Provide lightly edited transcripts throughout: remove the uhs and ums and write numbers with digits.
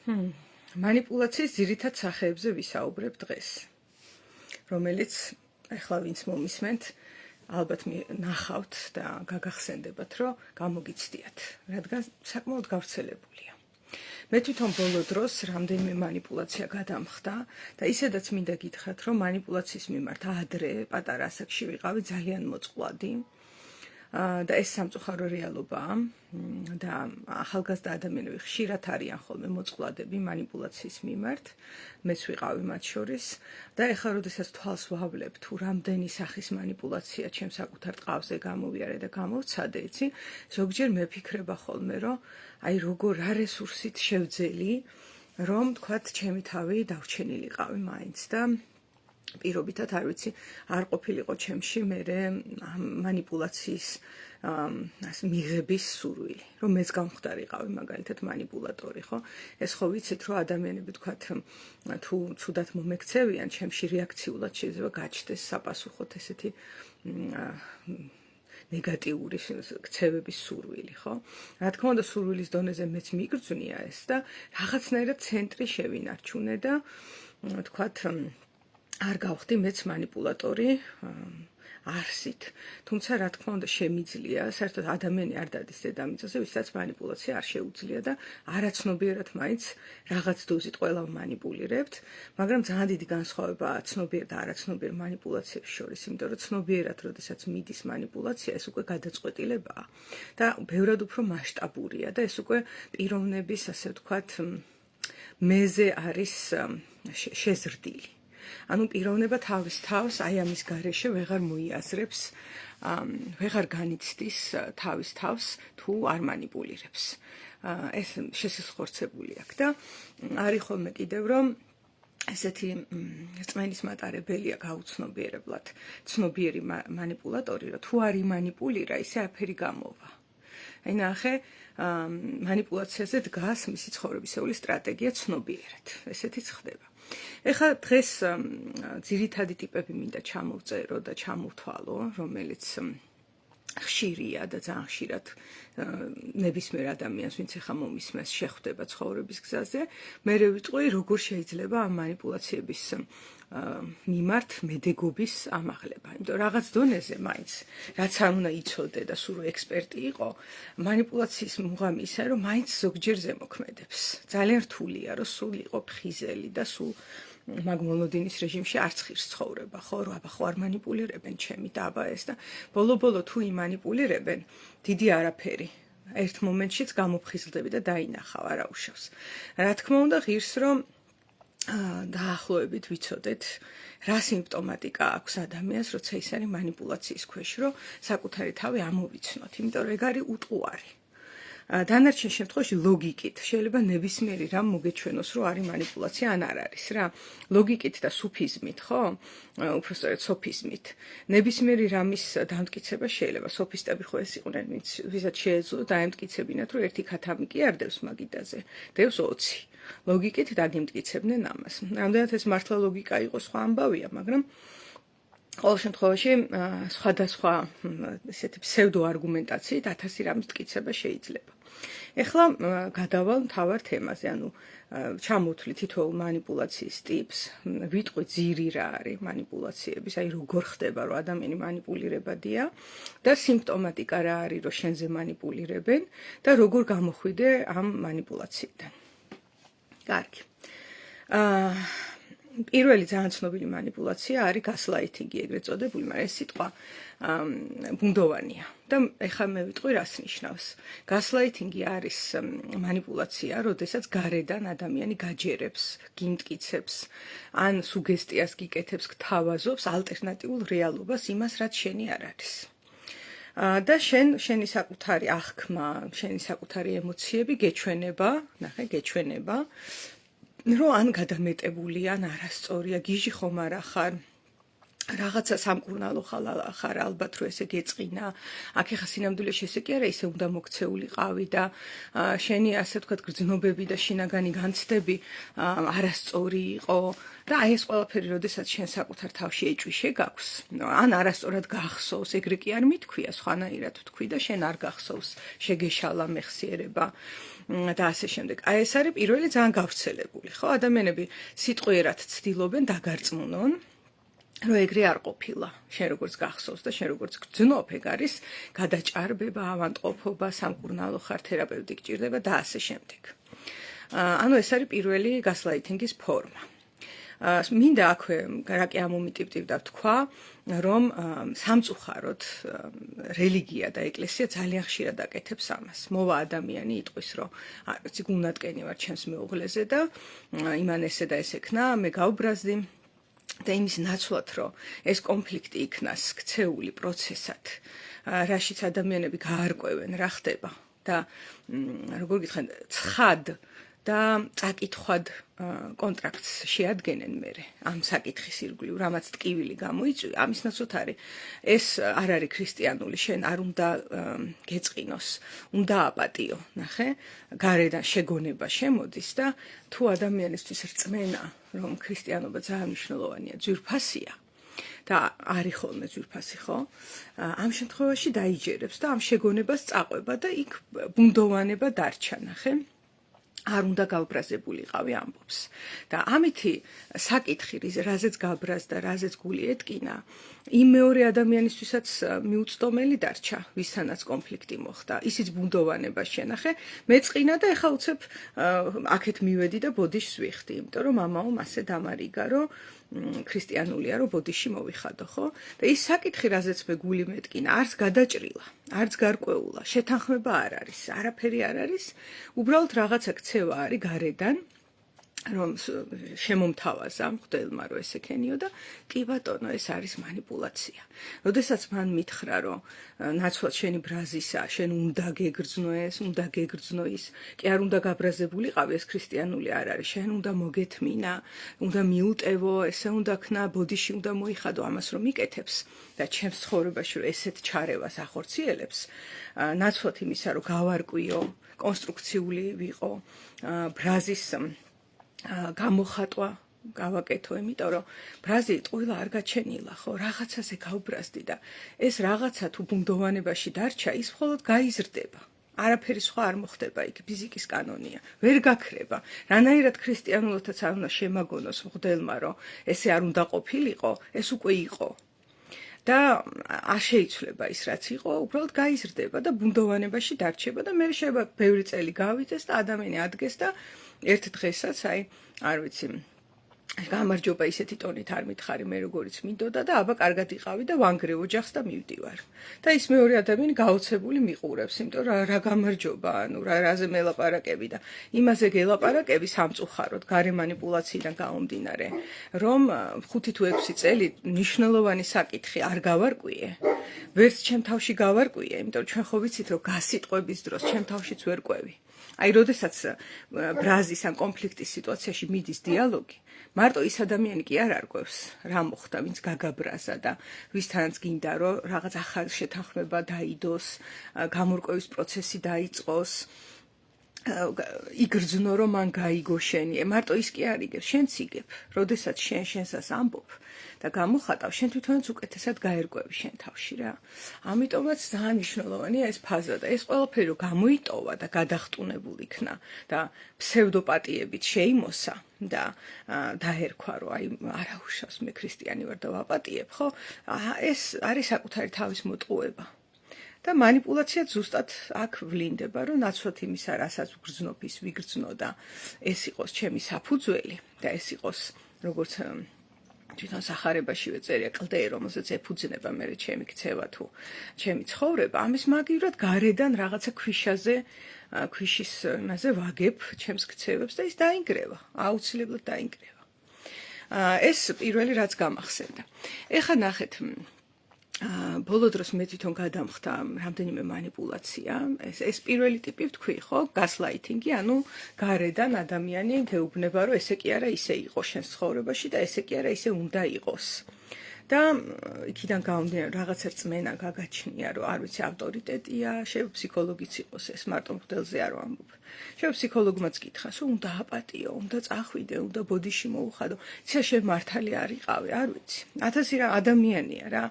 მანიპულაციის ძირითად სახეებზე ვისაუბრებ დღეს, რომელიც ახლა ვინც მომისმენთ, ალბათ ნახავთ და გაგახსენდებათ, რომ გამოგიცდიათ, რადგან საკმაოდ გავრცელებულია. მე თვითონ ბოლო დროს რამდენიმე მანიპულაცია გადამხდა და ისედაც მინდა გითხრათ, რომ მანიპულაციის მიმართ ადრე, პატარა ასაკში ვიყავი ძალიან მოწყვლადი. და ეს სამწუხარო რეალობაა და ახალგაზრდა ადამიანები ხშირად არიან ხოლმე მოწყვლადები მანიპულაციის მიმართ, მეც ვიყავი მათ შორის და ეხლა როდესაც თვალს ვავლებ თუ რამდენი სახის მანიპულაცია ჩემს საკუთარ ტყავზე გამოვიარე და გამოვცადე, იცი, ზოგჯერ მეფიქრება ხოლმე, რომ აი როგორ რა რესურსით შევძელი, რომ თქვათ ჩემი თავი დავრჩენილიყავი მაინც და პირობითად არ ვიცი, არ ყოფილიყო ჩემში მერე მანიპულაციის მიღების სურვილი, რომ მეც გამხდარიყავი მაგალითად მანიპულატორი, ხო? ეს ხო ვიცით, რომ ადამიანები თქვათ თუ ცუდად მომექცევიან, ჩემში რეაქციულად შეიძლება გაჩნდეს საპასუხოდ ესეთი ნეგატიური ქცევების სურვილი, ხო? რა თქმა უნდა, სურვილის დონეზე მეც მიგრძვნია ეს და რაღაცნაირად ცენტრი შევინარჩუნე და თქვათ არ გავხდი მეც მანიპულატორი არსით. თუმცა რა თქმა უნდა შემიძლია, საერთოდ ადამიანი არ დადის დედამიწაზე, ვისაც მანიპულაცია არ შეუძლია და არაცნობიერად მაინც რაღაც დოზით ყველა მანიპულირებთ, მაგრამ ძალიან დიდი განსხვავებაა ცნობიერ და არაცნობიერ მანიპულაციებს შორის, იმიტომ რომ ცნობიერად, როდესაც მიდის მანიპულაცია, ეს უკვე გადაწყვეტილებაა და ბევრად უფრო მასშტაბურია და ეს უკვე პიროვნების, ასე ვთქვათ, მეზე არის შეზრდილი. ანუ პიროვნება თავის თავს აი ამის გარეშე ვეღარ მოიაზრებს, ვეღარ განიცდის თავის თავს თუ არ მანიპულირებს. ეს შესაძლებელი აქვს და არის ხოლმე კიდევ რომ ესეთი რწმენის მატარებელია გაუცნობიერებლად ცნობიერი მანიპულატორი, რომ თუ არ იმანიპულირა, ისე არაფერი გამოვა. აი ნახე, მანიპულაციაზე დგას მისი ცხოვრებისეული სტრატეგია ცნობიერად. ესეთიც ხდება. ეხლა დღეს ძირითადი ტიპები მინდა ჩამოვწერო და ჩამოვთვალო, რომელიც ხშირია და ძალიან ხშირად ნებისმიერ ადამიანს, ვინც ეხლა მომისმენს, შეხვდება ცხოვრების გზაზე, მე ვიტყვი, როგორ შეიძლება ამ მანიპულაციების მიმართ მედეგობის ამაღლება. იმიტომ რაღაც დონეზე მაინც, რაც არ უნდა იცოდე და სულ ექსპერტი იყო, მანიპულაციის მუღამი ისაა, რომ მაინც ზოგჯერ ზემოქმედებს. ძალიან რთულია, რომ სულ იყო ფხიზელი და სულ მაგ მონოდინის რეჟიმში არც ხირს ცხოვრება, ხო, რომ აბა ხო არ მანიპულირებენ ჩემი და აბა ეს და ბოლო-ბოლო თუ იმანიპულირებენ, დიდი არაფერი. ერთ მომენტშიც გამოფხიზლდები და დაინახავ, არა უშავს. რა თქმა უნდა, ღირს რომ დაახლოებით ვიცოდეთ, რა სიმპტომატიკა აქვს ადამიანს, როცა ის არის მანიპულაციის ქვეშ, რომ საკუთარი თავი ამოვიცნოთ, იმიტომ რომ ეგ არის უტყუარი. დანარჩენ შემთხვევაში ლოგიკით შეიძლება ნებისმიერი რამ მოგეჩვენოს, რომ არის მანიპულაცია ან არ არის რა. ლოგიკით და სუფიზმით, ხო? უბრალოდ სოფიზმით. ნებისმიერი რამის დამტკიცება შეიძლება. სოფისტები ხო ეს იყვნენ, ვისაც შეეძლო დაემტკიცებინათ, რომ ერთი ქათამი კი არ დევს მაგიდაზე, დევს 20. ლოგიკით დაგიმტკიცებდნენ ამას. რამდენად ეს მართლა ლოგიკა იყო, სხვა ამბავია, მაგრამ ყოველ შემთხვევაში სხვადასხვა ესეთი ფსევდო არგუმენტაციით 1000 რამის მტკიცება შეიძლება. ეხლა გადავალ მთავარ თემაზე, ანუ ჩამოვთვლი თითოეულ მანიპულაციის ტიპს, ვიტყვი ძირი რა არის მანიპულაციების, აი როგორ ხდება, რომ ადამიანი მანიპულირებადია და სიმპტომატიკა რა არის, რომ შენზე მანიპულირებენ და როგორ გამოხვიდე ამ მანიპულაციიდან. კარგი. პირველი ძალიან ცნობილი მანიპულაცია არის გასლაითინგი, ეგრეთ წოდებული, მაგრამ ეს სიტყვა ბუნდოვანია. და ეხლა მე ვიტყვი, რას ნიშნავს. გასლაითინგი არის მანიპულაცია, როდესაც გარედან ადამიანი გაჯერებს, გიმტკიცებს, ან სუგესტიას გიკეთებს, გთავაზობს ალტერნატიულ რეალობას იმას, რაც შენი არ არის. და შენი საკუთარი აღქმა, შენი საკუთარი ემოციები გეჩვენება, ნახე, გეჩვენება, რომ ან გადამეტებული, ან არასწორია, გიჟი ხომ არა ხარ, რაღაცა სამკურნალო ხარ, ალბათ რომ ესე გეწყინა, აქ ეხა სინამდვილეში ესე კი არა, ისე უნდა მოქცეულიყავი და შენი ასე ვთქვათ გრძნობები და შინაგანი განცდები არასწორი იყო და აი ეს ყველაფერი, როდესაც შენ საკუთარ თავში ეჭვი შეგაქვს, ან არასწორად გახსოვს, ეგრე კი არ მithქვია, სხვანაირად ვთქვი და შენ არ გახსოვს, შეგეშალა მეხსიერება. და ასე შემდეგ. აი ეს არის პირველი ძალიან გავრცელებული, ხო? ადამიანები სიტყვიერად ცდილობენ დაგარწმუნონ, რომ ეგრე არ ყოფილა. შენ როგორც გახსოვს და შენ როგორც გძნობ, ეგ არის გადაჭარბება, ავადმყოფობა, სამკურნალო ხარ, თერაპევტი გჭირდება და ასე შემდეგ. ანუ ეს არის პირველი გასლაითინგის ფორმა. მინდა აქვე რა კი ამომიტივტივდა თქვა, რომ სამწუხაროდ რელიგია და ეკლესია ძალიან ხშირად აკეთებს ამას. მოვა ადამიანი იტყვის, რომ არ ვიცი, გულნატკენი ვარ ჩემს მეუღლეზე და იმან ესე და ესე ქნა, მე გავბრაზდი და იმის ნაცვლად, რომ ეს კონფლიქტი იქნას ქცეული პროცესად, რაშიც ადამიანები გაარკვევენ რა ხდება და როგორ გითხრათ, ცხად და წაკითხვად კონტრაქტს შეადგენენ მერე ამ საკითხის ირგვლივ, რამაც ტკივილი გამოიწვია, ამის ნაცვლად არის ეს არ არის ქრისტიანული, შენ არ უნდა გეწყინოს, უნდა აპატიო, ნახე, გარედან შეგონება შემოდის და თუ ადამიანისთვის რწმენა, რომ ქრისტიანობა ძალიან მნიშვნელოვანია, ძვირფასია და არის ხოლმე ძვირფასი, ხო? ამ შემთხვევაში დაიჯერებს და ამ შეგონებას წაყვება და იქ ბუნდოვანება დარჩა, ნახე. არ უნდა გავბრაზებულიყავი ამბობს. და ამითი საკითხი, რაზეც გაბრაზდა, რაზეც გული ეტკინა, იმ მეორე ადამიანისთვისაც მიუწვდომელი დარჩა, ვისთანაც კონფლიქტი მოხდა. ისიც ბუნდოვანებას შენახე, მეწყინა და ეხა უცებ აქეთ მივედი და ბოდიშს ვიხდი, იმიტომ რომ მამაო მასე დამარიგა, რომ ქრისტიანულია, რომ ბოდიში მოვიხადო, ხო? და ის საკითხი, რაზეც მე გული მეტკინა, არც გადაჭრილა, არც გარკვეულა, შეთანხმება არ არის, არაფერი არ არის, უბრალოდ რაღაცა ქცევა არის გარედან, რომ შემომთავაზა მღვდელმა, რომ ესე ქენიო და კი ბატონო, ეს არის манипуляცია. როდესაც მან მითხრა, რომ ნაცვლად შენი ბრაზისა, შენ უნდა გეგრძნო ეს, უნდა გეგრძნო ის, კი არ უნდა გაბრაზებულიყავი, ეს ქრისტიანული არ არის, შენ უნდა მოგეთმინა, უნდა მიუტევო, ესე უნდა ქნა, ბოდიში უნდა მოიხადო, ამას რომ იკეთებს და ჩემს ცხოვრებაში რომ ესეთ ჩარევას ახორციელებს, ნაცვლად იმისა, რომ გავარკვიო, კონსტრუქციული ვიყო, ბრაზის გამოხატვა გავაკეთო, იმიტომ რომ ბრაზი ტყუილა არ გაჩენილა, ხო, რაღაცაზე გავბრაზდი და ეს რაღაცა თუ ბუნდოვანებაში დარჩა, ის მხოლოდ გაიზრდება. არაფერი სხვა არ მოხდება იქ, ფიზიკის კანონია. ვერ გაქრება. რანაირად ქრისტიანულთაც არ უნდა შემაგონოს მღვდელმა, რომ ესე არ უნდა ყოფილიყო, ეს უკვე იყო. და არ შეიცვლება ის, რაც იყო, უბრალოდ გაიზრდება და ბუნდოვანებაში დარჩება და მე შეიძლება ბევრი წელი გავიდეს და ადამიანი ადგეს და ერთ დღესაც, აი, არ ვიცი, გამარჯობა ისეთი ტონით არ მითხარი მე როგორიც მინდოდა და აბა კარგად იყავი და ვანგრევ ოჯახს და მივდივარ. და ის მეორე ადამიანი გაოცებული მიყურებს, იმიტომ რომ რა გამარჯობა, ანუ რაზე მელაპარაკები და იმაზე გელაპარაკები სამწუხაროდ გარე манипуляციიდან გამომდინარე, რომ 5 თუ 6 წელი მნიშვნელოვანი საკითხი არ გავარკვიე. ვერც ჩემ თავში გავარკვიე, იმიტომ რომ ჩვენ ხო ვიცით, რომ გასიტყვების დროს ჩემ თავშიც ვერ ყვევი. აი, როდესაც ბრაზის ან კონფლიქტის სიტუაციაში მიდის დიალოგი, მარტო ის ადამიანი კი არ არკვევს, რა მოხდა, ვინც გაგაბრაზა და ვისთანაც გინდა, რომ რაღაც ახალ შეთანხმება დაიდოს, გამორკვევის პროცესი დაიწყოს, იგრძნო, რომ მან გაიგო შენი. მარტო ის კი არ იგებს, შენც იგებ. როდესაც შენსას ამბობ და გამოხატავ, შენ თვითონაც უკეთესად გაერკვევი შენ თავში რა. ამიტომაც ძალიან მნიშვნელოვანია ეს ფაზა და ეს ყველაფერი რომ გამოიტოვა და გადახტუნებულ იქნა და ფსევდოპატიებით შეიმოსა და დაერქვა, რომ აი არა უშავს მე ქრისტიანი ვარ და ვაპატიებ, ხო? ეს არის საკუთარი თავის მოტყუება. და манипуляცია ზუსტად აქ ვლინდება, რომ ნაცვლად იმისა, რასაც ვგრძნობ, ის ვიგრძნო და ეს იყოს ჩემი საფუძველი და ეს იყოს როგორც თვითონ სახარებაში ვეწერია კლდე, რომელსაც ეფუძნება მე ჩემი ქცევა თუ ჩემი ცხოვრება, ამის მაგივრად გარედან რაღაცა ქვიშაზე, ქვიშის იმაზე ვაგებ ჩემს ქცევებს და ის დაინგრევა, აუცილებლად დაინგრევა. ეს პირველი რაც გამახსენდა. ეხლა ნახეთ, ბოლო დროს მე თვითონ გადამხდა რამდენიმე манипуляცია. ეს პირველი ტიპი ვთქვი, ხო? გასლაითინგი, ანუ გარედან ადამიანი გეუბნება, რომ ესე კი არა ისე იყო შენს ცხოვრებაში და ესე კი არა ისე უნდა იყოს. და იქიდან გამომდინარე რაღაცა რწმენა გაგაჩნია, რომ არ ვიცი, ავტორიტეტია, შეიძლება ფსიქოლოგიც იყოს ეს, მარტო მღვდელზე არ ვამბობ. შეიძლება ფსიქოლოგმაც გითხრას, რომ უნდა აპატიო, უნდა წახვიდე, უნდა ბოდიში მოუხადო. იცი შენ მართალი არ იყავი, არ ვიცი. 1000 რა ადამიანია რა.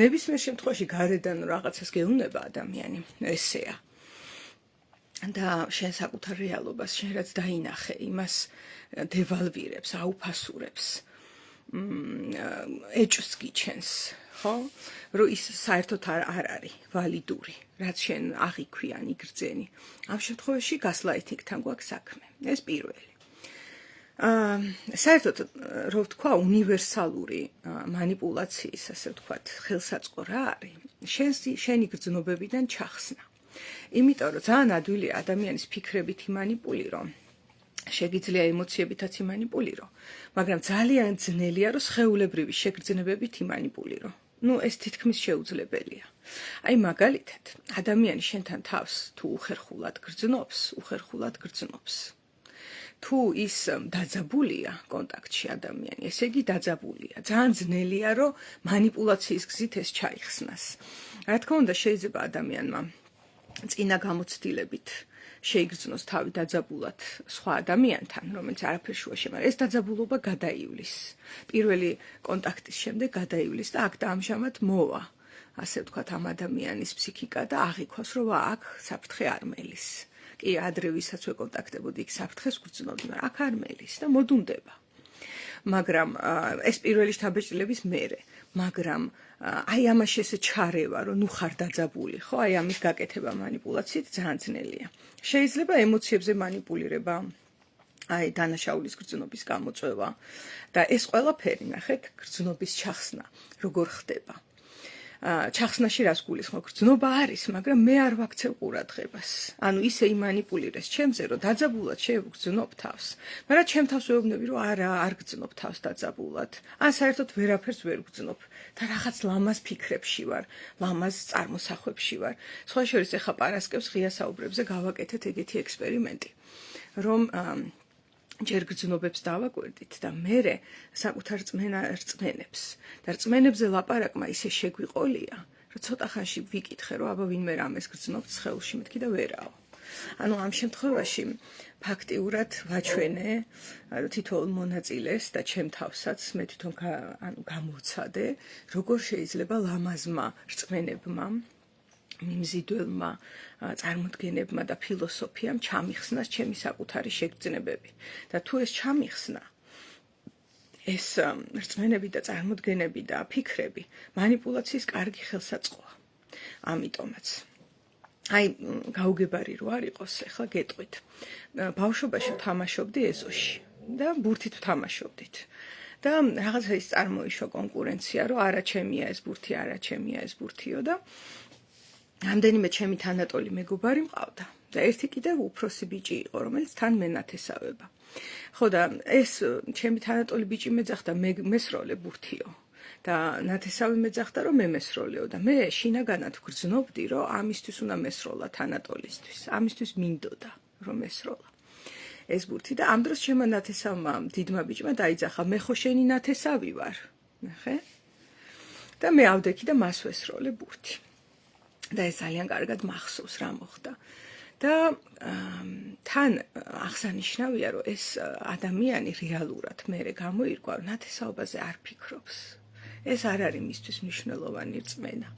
ნებისმიერ შემთხვევაში გარედან რაღაცას გეუბნება ადამიანი, ესეა. და შენ საკუთარ რეალობას, შენ რაც დაინახე, იმას დევალვირებს, აუფასურებს, ეჭვს გიჩენს, ხო? რომ ის საერთოდ არ არის ვალიდური, რაც შენ აღიქვი ან იგრძენი. ამ შემთხვევაში გასლაითინგთან გვაქვს საქმე. ეს პირველი. საერთოდ რო ვთქვა უნივერსალური მანიპულაციის, ასე ვთქვათ, ხელსაწყო რა არის? შენი გრძნობებიდან ჩახსნა. იმიტომ რომ ძალიან ადვილია ადამიანის ფიქრებით იმანიპულირო, შეგიძლია ემოციებითაც იმანიპულირო, მაგრამ ძალიან ძნელია რომ სხეულებრივი შეგრძნებებით იმანიპულირო. ეს თითქმის შეუძლებელია. აი მაგალითად, ადამიანი შენთან თავს თუ უხერხულად გრძნობს. თუ ის დაძაბულია კონტაქტში ადამიანი, ესე იგი დაძაბულია. ძალიან ძნელია რომ მანიპულაციის გზით ეს ჩაიხსნას. რა თქმა უნდა, შეიძლება ადამიანმა წინა გამოცდილებით შეიგრძნოს თავი დაძაბულად სხვა ადამიანთან, რომელიც არაფერს შუაში, მაგრამ ეს დაძაბულობა გადაივლის. პირველი კონტაქტის შემდეგ გადაივლის და აქ ამჟამად მოვა, ასე ვთქვათ, ამ ადამიანის ფსიქიკა და აღიქვას, რომ აქ საფრთხე არ მელის. კი, ადრე ვისაც ვეკონტაქტებოდი, იქ საფრთხეს გვგრძნობდი, მაგრამ აქ არ მელის და მოდუნდება. მაგრამ ეს პირველი შთაბეჭდილების მერე, მაგრამ აი ამაში ესე ჩარევა, რომ ნუ ხარ დაძაბული, ხო? აი ამის გაკეთება მანიპულაციით ძალიან ძნელია. შეიძლება ემოციებზე მანიპულირება, აი დანაშაულის გრძნობის გამოწვევა და ეს ყველაფერი, ნახეთ, გრძნობის ჩახსნა, როგორ ხდება. ჩახსნაში რას გულისხმობ? გრძნობა არის, მაგრამ მე არ ვაქცევ ყურადღებას. ანუ ისე იმანიპულირეს ჩემზე, რომ დაძაბულად შევგრძნობ თავს. მაგრამ ჩემ თავს ვეუბნები, რომ არ გრძნობ თავს დაძაბულად. ან საერთოდ ვერაფერს ვერ გრძნობ და რაღაც ლამაზ ფიქრებში ვარ, ლამაზ წარმოსახვებში ვარ. სხვა შორის ეხა პარასკევს ღია საუბრებზე გავაკეთეთ ეგეთი ექსპერიმენტი, რომ ჯერ გრძნობებს დავაკვირდით და მერე საკუთარ რწმენებს და რწმენებზე ლაპარაკმა ისე შეგვიყოლია, რომ ცოტა ხანში ვიკითხე, რომ აბა ვინმე რამეს გრძნობთ სხეულში მეთქი და ვერაო. ანუ ამ შემთხვევაში ფაქტიურად ვაჩვენე თითოეულ მონაწილეს და ჩემ თავსაც მე თვითონ გამოვცადე, როგორ შეიძლება ლამაზმა რწმენებმა, მიმზიდველმა წარმოდგენებმა და ფილოსოფიამ ჩამიხსნას ჩემი საკუთარი შეგრძნებები. და თუ ეს ჩამიხსნა, ეს რწმენები და წარმოდგენები და ფიქრები მანიპულაციის კარგი ხელსაწყოა. ამიტომაც აი გაუგებარი რო არ იყოს, ახლა გეტყვით. ბავშვობაში ვთამაშობდი ეზოში და ბურთით ვთამაშობდით. და რაღაცა ის წარმოიშვა კონკურენცია, რომ არა ჩემია ეს ბურთი, არა ჩემია ეს ბურთიო და რამდენიმე ჩემი თანატოლი მეგობარი მყავდა და ერთი კიდევ უფროსი ბიჭი იყო, რომელიც თან მენათესავება. ხო და ეს ჩემი თანატოლი ბიჭი მეძახდა მესროლე ბურთიო და ნათესავი მეძახდა რომ მე მესროლეო და მე შინაგანად ვგრძნობდი რომ ამისთვის უნდა მესროლა თანატოლისთვის, ამისთვის მინდოდა რომ მესროლა ეს ბურთი და ამ დროს ჩემო ნათესავმა დიდმა ბიჭმა დაიძახა მე ხო შენი ნათესავი ვარ, ნახე? და მე ავდექი და მას ვესროლე ბურთი. და ეს ძალიან კარგად მახსოვს რა მოხდა. და თან აღსანიშნავია, რომ ეს ადამიანი რეალურად მერე გამოირკვა, რომ ნათესაობაზე არ ფიქრობს. ეს არ არის მისთვის მნიშვნელოვანი რწმენა.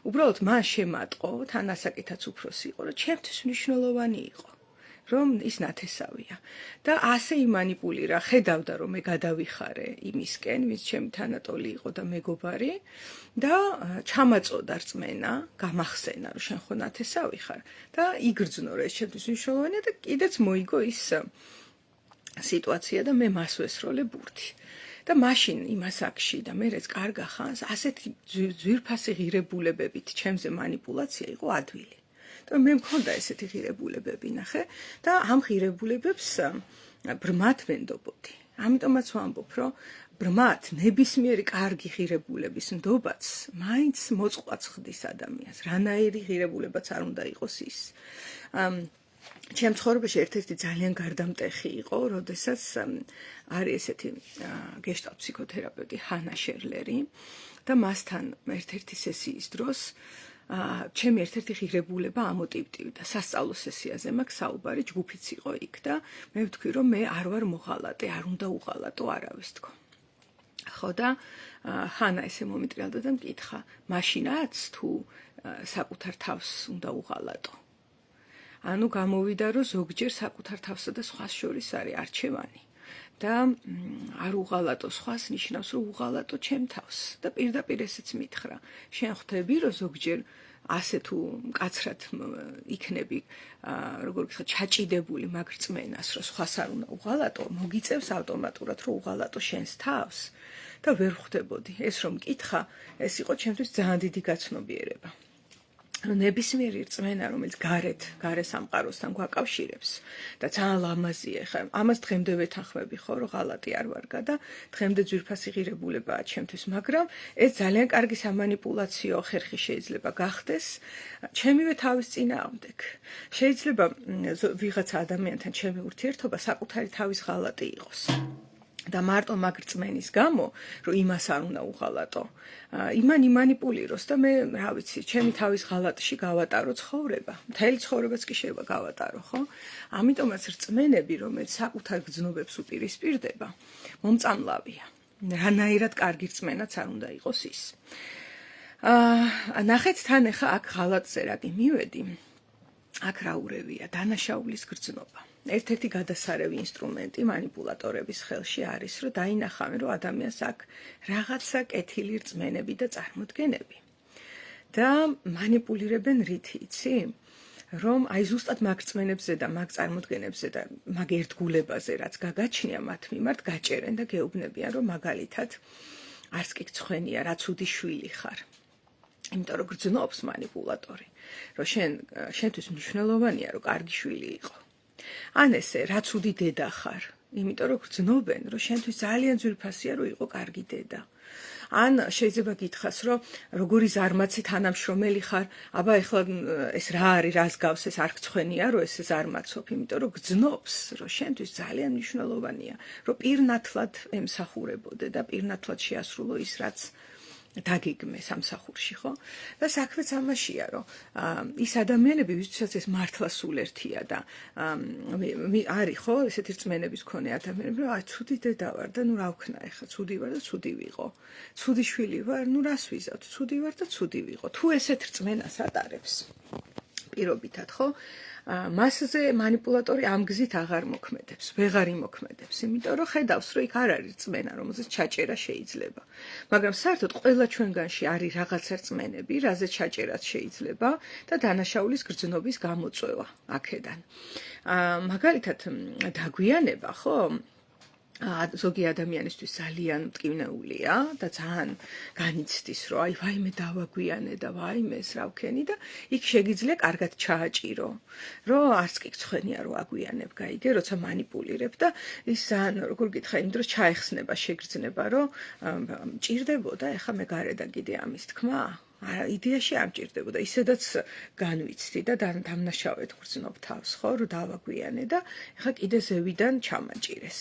უბრალოდ მან შემატყო, თან ასაკითაც უფროსი იყო, რომ ჩემთვის მნიშვნელოვანი იყო, რომ ის ნათესავია. და ასე იმანიპულირა, ხედავდა, რომ მე გადავიხარე იმისკენ, ვინც ჩემი თანატოლი იყო და მეგობარი და ჩამაწოდა რწმენა, გამახსენა, რომ შენ ხო ნათესავი ხარ და იგრძნო, რომ ეს ჩემთვის მნიშვნელოვანია და კიდეც მოიგო ის სიტუაცია და მე მას ვესროლე ბურთი. და მაშინ იმას აქში და მერეც კარგა ხანს ასეთი ძვირფასი ღირებულებებით ჩემზე მანიპულაცია იყო ადვილი. და მე მქონდა ესეთი ღირებულებები, ნახე, და ამ ღირებულებებს ბრმად ვენდობოდი. ამიტომაც ვამბობ, რომ ბრმად ნებისმიერი კარგი ღირებულების ნდობაც მაინც მოწყვლაც ხდის ადამიანს. რანაირი ღირებულებაც არ უნდა იყოს ის. ჩემ ცხოვრებაში ერთ-ერთი ძალიან გარდამტეხი იყო, როდესაც არის ესეთი გეშტალტ ფსიქოთერაპევტი ჰანა შერლერი და მასთან ერთ-ერთი სესიის დროს ჩემი ერთ-ერთი ღირებულება ამოტივტივდა. სასწავლო სესიაზე მაქვს საუბარი, ჯგუფიც იყო იქ და მე ვთქვი, რომ მე არ ვარ მოღალატე, არ უნდა უღალატო არავის თქო. ხო და ჰანა ესე მომიტრიალდა და მკითხა, მაშინაც თუ საკუთარ თავს უნდა უღალატო. ანუ გამოვიდა, რომ ზოგჯერ საკუთარ თავსა და სხვას შორის არის არჩევანი. და არ უღალატო სხვას ნიშნავს, რომ უღალატო ჩემ თავს და პირდაპირ ესეც მითხრა. შენ ხვდები, რომ ზოგჯერ ასე თუ მკაცრად იქნები, როგორ ვთქვა, ჩაჭიდებული მაგ რწმენას, რომ სხვას არ უნდა უღალატო, მოგიწევს ავტომატურად, რომ უღალატო შენს თავს და ვერ ხვდებოდი. ეს რომ მკითხა, ეს იყო ჩემთვის ძალიან დიდი გაცნობიერება. რომ ნებისმიერი რწმენა, რომელიც გარე სამყაროსთან გვაკავშირებს და ძალიან ლამაზია, ხა ამას დღემდე ვეთანხმები ხო, რომ ღალატი არ ვარგა და დღემდე ძვირფასი ღირებულებაა ჩემთვის, მაგრამ ეს ძალიან კარგი სამანიპულაციო ხერხი შეიძლება გახდეს ჩემივე თავის წინააღმდეგ. შეიძლება ვიღაცა ადამიანთან ჩემი ურთიერთობა საკუთარი თავის ღალატი იყოს. და მარტო მაგ რწმენის გამო, რომ იმას არ უნდა უღალატო, იმან იმანიპულიროს და მე, რა ვიცი, ჩემი თავის ღალატში გავატარო ცხოვრება. მთელი ცხოვრებაც კი შეიძლება გავატარო, ხო? ამიტომაც რწმენები, რომელიც საკუთარ გრძნობებს უპირისპირდება, მომწამლავია. რანაირად კარგი რწმენაც არ უნდა იყოს ის. ნახეთ თან ახლა აქ ღალატზე რა კი მივედი. აქ რა ურევია, დანაშაულის გრძნობა. ერთ-ერთი გადასარევი ინსტრუმენტი манипуляტორების ხელში არის, რომ დაინახავენ, რომ ადამიანს აქვს რაღაცა კეთილი რწმენები და წარმოდგენები. და манипуლირებენ რითი, იცი? რომ აი ზუსტად მაგ რწმენებზე და მაგ წარმოდგენებზე და მაგ ერთგულებაზე, რაც გაგაჩნია მათ მიმართ, გაჭერენ და გეუბნებიან, რომ მაგალითად არც კი გცხვენია, რაც უდი შვილი ხარ. იმიტომ რომ გრძნობს манипуляტორი, რომ შენთვის მნიშვნელოვანია, რომ კარგი შვილი იყო. ან ესე, რაც უდი დედა ხარ, იმიტომ რომ გრძნობენ, რომ შენთვის ძალიან ძვირფასია, რომ იყო კარგი დედა. ან შეიძლება გითხრას, რომ როგორი ზარმაცი თანამშრომელი ხარ, აბა ეხლა ეს რა არის, რას გავს, ეს არ გცხვენია, რომ ესე ზარმაცობ, იმიტომ რომ გრძნობს, რომ შენთვის ძალიან მნიშვნელოვანია, რომ პირნათლად ემსახურებოდე და პირნათლად შეასრულო ის, რაც დაგიგმე სამსახურში, ხო? და საქმეც ამაშია, რომ ის ადამიანები, ვისთვისაც ეს მართლა სულერთია და არის, ხო, ესეთი რწმენების მქონე ადამიანები, რომ აი, ცუდი დედა ვარ და ნუ რა ვქნა ეხლა, ცუდი ვარ და ცუდი ვიყო. ცუდი შვილი ვარ, ნუ რას ვიზავთ, ცუდი ვარ და ცუდი ვიყო. თუ ესეთ რწმენას ატარებს პირობითად, ხო? მასზე манипуляტორი ამ გზით აღარ მოქმედებს, ვეღარ იმოქმედებს, იმიტომ რომ ხედავს, რომ იქ არ არის რწმენა, რომელზეც ჩაჭერა შეიძლება. მაგრამ საერთოდ ყველა ჩვენგანში არის რაღაცა რწმენები, რაზეც ჩაჭერაც შეიძლება და დანაშაულის გრძნობის გამოწვევა აქედან. მაგალითად, დაგვიანება, ხო? ზოგი ადამიანისთვის ძალიან მტკივნეულია და ძალიან განიცდის, რომ აი ვაიმე დავაგვიანე და ვაიმე ეს რა ვქენი და იქ შეგიძლია კარგად ჩააჭირო, რომ არც კი გცხვენია რომ აგვიანებ, გაიგე, როცა манипуლირებ და ის ძალიან როგორ გითხრა, იმ დროს ჩაეხსნება შეგრძნება, რომ მჭირდებოდა ეხა მე გარედან კიდე ამის თქმა. იდეაში არ მჭირდებოდა, ისედაც განვიცდი და დამნაშავედ გრძნობ თავს, ხო, რომ დავაგვიანე და ეხა კიდე ზევიდან ჩამაჭირეს.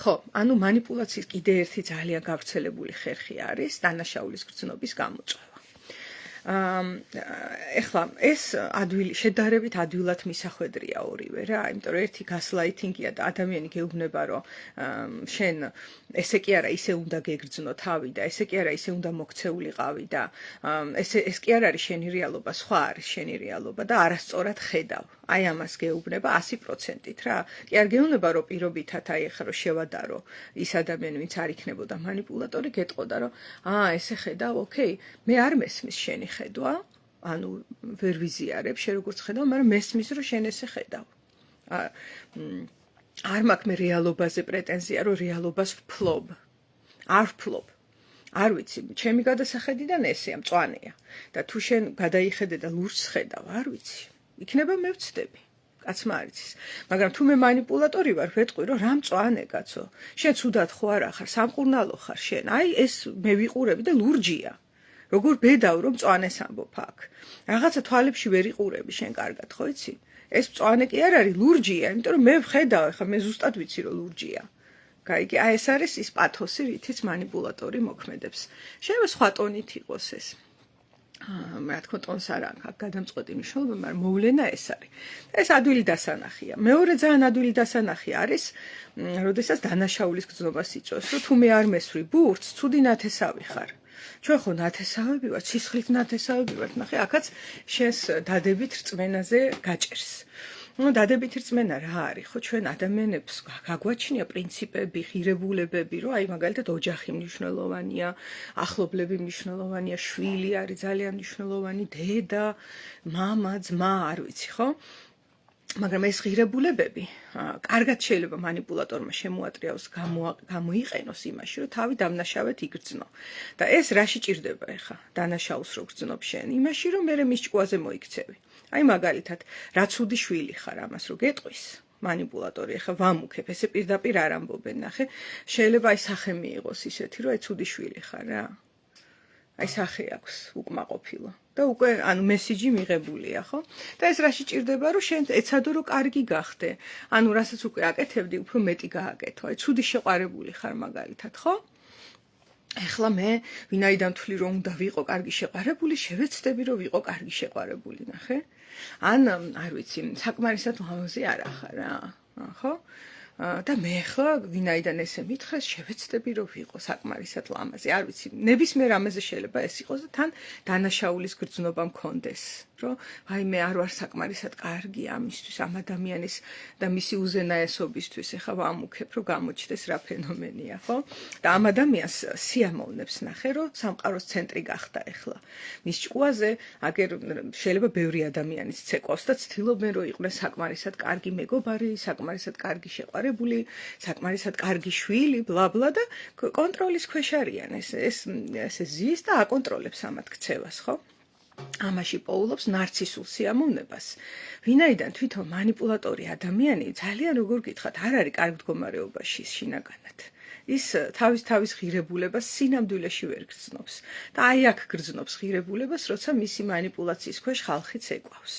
ხო, ანუ манипуляციის კიდე ერთი ძალიან გავრცელებული ხერხი არის დანაშაულის გრძნობის გამოწვევა. ეხლა ეს შედარებით ადვილად მისახვედრია ორივე რა, იმიტომ რომ ერთი გასლაითინგია და ადამიანი გეუბნება, რომ შენ ესე კი არა ისე უნდა გეგრძნო თავი და ესე კი არა ისე უნდა მოქცეულიყავი და ეს კი არ არის შენი რეალობა, სხვა არის შენი რეალობა და არასწორად ხედავ. აი ამას გეუბნება 100%-ით რა. კი არ გეუბნება, რომ პირობითად აი ახლა რომ შევადარო ის ადამიანი, ვინც არ იქნებოდა манипуляტორი, გეტყოდა, რომ ესე ხედავ, ოკეი, მე არ მესმის შენი ხედვა, ანუ ვერ ვიზიარებ შენ როგორც ხედავ, მაგრამ მესმის რომ შენ ესე ხედავ. არ მაქვს მე რეალობაზე პრეტენზია, რომ რეალობას ვფლობ. არ ვფლობ. არ ვიცი, ჩემი გადასახედიდან ესეა, მწვანეა. და თუ შენ გადაიხედე და ლურჯს ხედავ, არ ვიცი. იქნება მე ვცდები. კაცმა არ იცის. მაგრამ თუ მე манипуляტორი ვარ, ვეტყვი, რომ რა მწვანე კაცო. შენ ცუდად ხო არა ხარ, სამკურნალო ხარ შენ. აი ეს მე ვიყურები და ლურჯია. როგორ ბედავ რომ მწვანეს ამბობ აქ. რაღაცა თვალებში ვერ იყურები შენ კარგად, ხო იცი? ეს მწვანე კი არ არის, ლურჯია, იმიტომ რომ მე ვხედავ, ხა მე ზუსტად ვიცი რომ ლურჯია. გაიგე, აი ეს არის ის პათოსი, რითიც манипуляტორი მოქმედებს. შეიძლება სხვა ტონით იყოს ეს. რა თქმა უნდა, ტონს არ აქვს გადამწყვეტი მნიშვნელობა, მაგრამ მოვლენა ეს არის. ეს ადვილი დასანახია. მეორე ძალიან ადვილი დასანახი არის, როდესაც დანაშაულის გრძნობას იწვევს, რომ თუ მე არ მესვრი ბურთს, ცუდი ნათესავი ხარ. ჩვენ ხო ნათესავები ვართ, სისხლით ნათესავები ვართ, ნახე, აქაც შენს დადებით რწმენაზე გაჭერს. დადებითი რწმენა რა არის? ხო ჩვენ ადამიანებს გაგვაჩნია პრინციპები, ღირებულებები, რომ აი მაგალითად ოჯახი მნიშვნელოვანია, ახლობლები მნიშვნელოვანია, შვილი არის ძალიან მნიშვნელოვანი, დედა, მამა, ძმა, არ ვიცი, ხო? მაგრამ ეს ღირებულებები კარგად შეიძლება манипуляტორმა შემოატრიალოს, გამოიყენოს იმაში, რომ თავი დამნაშავედ იგრძნო. და ეს რაში ჭირდება ახლა? დანაშაულს რო გრძნობ შენ, იმაში რომ მე მის ჭკუაზე მოიქცევი. აი მაგალითად, რა ცუდი შვილი ხარ, ამას რო გეტყვის манипуляტორი, ახლა ვამუქებ, ესე პირდაპირ არ ამბობენ, ნახე, შეიძლება აი სახე მიიღოს ისეთი, რომ აი ცუდი შვილი ხარ რა. აი სახე აქვს უკმაყოფილო და უკვე ანუ მესიჯი მიღებულია, ხო? და ეს რაში ჭირდება, რომ შენ ეცადო რომ კარგი გახდე. ანუ რასაც უკვე აკეთებდი, უფრო მეტი გააკეთო. აი ცუდი შეყარებული ხარ მაგალითად, ხო? ეხლა მე ვინაიდან ვთვლი რომ უნდა ვიყო კარგი შეყარებული, შევეცდები რომ ვიყო კარგი შეყარებული, ნახე? ან არ ვიცი, საკმარისად ლამაზი არ ახარ რა, ხო? და მე ახლა ვინაიდან ესე მითხრეს, შევეცდები რომ ვიყო საკმარისად ლამაზი. არ ვიცი, ნებისმიერ რამეზე შეიძლება ეს იყოს და თან დანაშაულის გრძნობა მქონდეს, რომ აი მე არ ვარ საკმარისად კარგი ამისთვის, ამ ადამიანის და მისი უზენაესობისთვის, ახლა ვამუქებ, რომ გამოჩნდეს რა ფენომენია, ხო? და ამ ადამიანს სიამოვნებს ნახე, რომ სამყაროს ცენტრი გახდა ახლა. მის ჭკუაზე აგერ შეიძლება ბევრი ადამიანის ცეკვავს და ცდილობენ რომ იყვნენ საკმარისად კარგი მეგობარი, საკმარისად კარგი შეყვარებული, საკმარისად კარგი შვილი, ბლა-ბლა და კონტროლის ქვეშ არიან ეს ზის და აკონტროლებს ამათ ქცევას, ხო? ამაში პოულობს ნარცისულ სიამოვნებას. ვინაიდან თვითონ манипуляტორი ადამიანი ძალიან როგორ გითხრათ, არ არის კარგ მდგომარეობაში შინაგანად. ის თავის ღირებულებას სინამდვილეში ვერ გრძნობს. და აი აქ გრძნობს ღირებულებას, როცა მისი манипуляციის ქვეშ ხალხიც ეკვავს.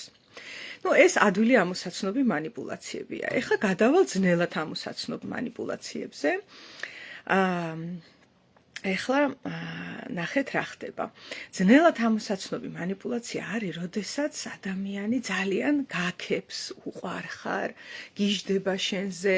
ეს ადვილი ამოსაცნობი манипуляციებია. ეხლა გადავალ ძნელად ამოსაცნობ манипуляციებზე. ეხლა ნახეთ რა ხდება. ძნელად ამოსაცნობი манипуляცია არის, როდესაც ადამიანი ძალიან გაქებს, უყვარხარ, გიждდება შენზე,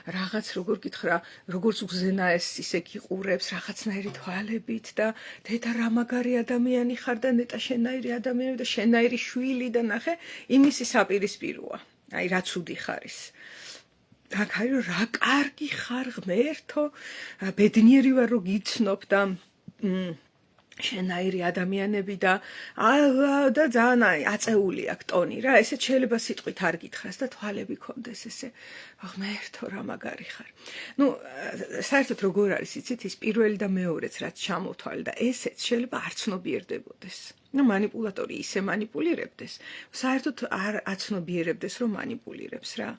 რაღაც როგორ გითხრა, როგორც უზენაეს ისე გიყურებს, რაღაცნაირი თვალებით და დედა რა მაგარი ადამიანი ხარ და ნეტა შენაირი ადამიანი და შენაირი შვილი და ნახე, იმისი საპირისპიროა. აი რა ცუდი ხარის. აქაირო რა კარგი ხარ ღმერთო, ბედნიერი ვარ რომ გიცნობ და შენაირი ადამიანები და ძალიან აწეული აქვს ტონი რა, ესე შეიძლება სიტყვით არ გითხრას და თვალები კონდეს ესე, ღმერთო რა მაგარი ხარ. საერთოდ როგორ არის იცით, ის პირველი და მეორეც რაც ჩამოთვალე და ესეც შეიძლება არ ცნობიერდებოდეს. манипуляტორი ისე манипуლირებდეს, საერთოდ არ აცნობიერებდეს, რომ манипуლირებს რა.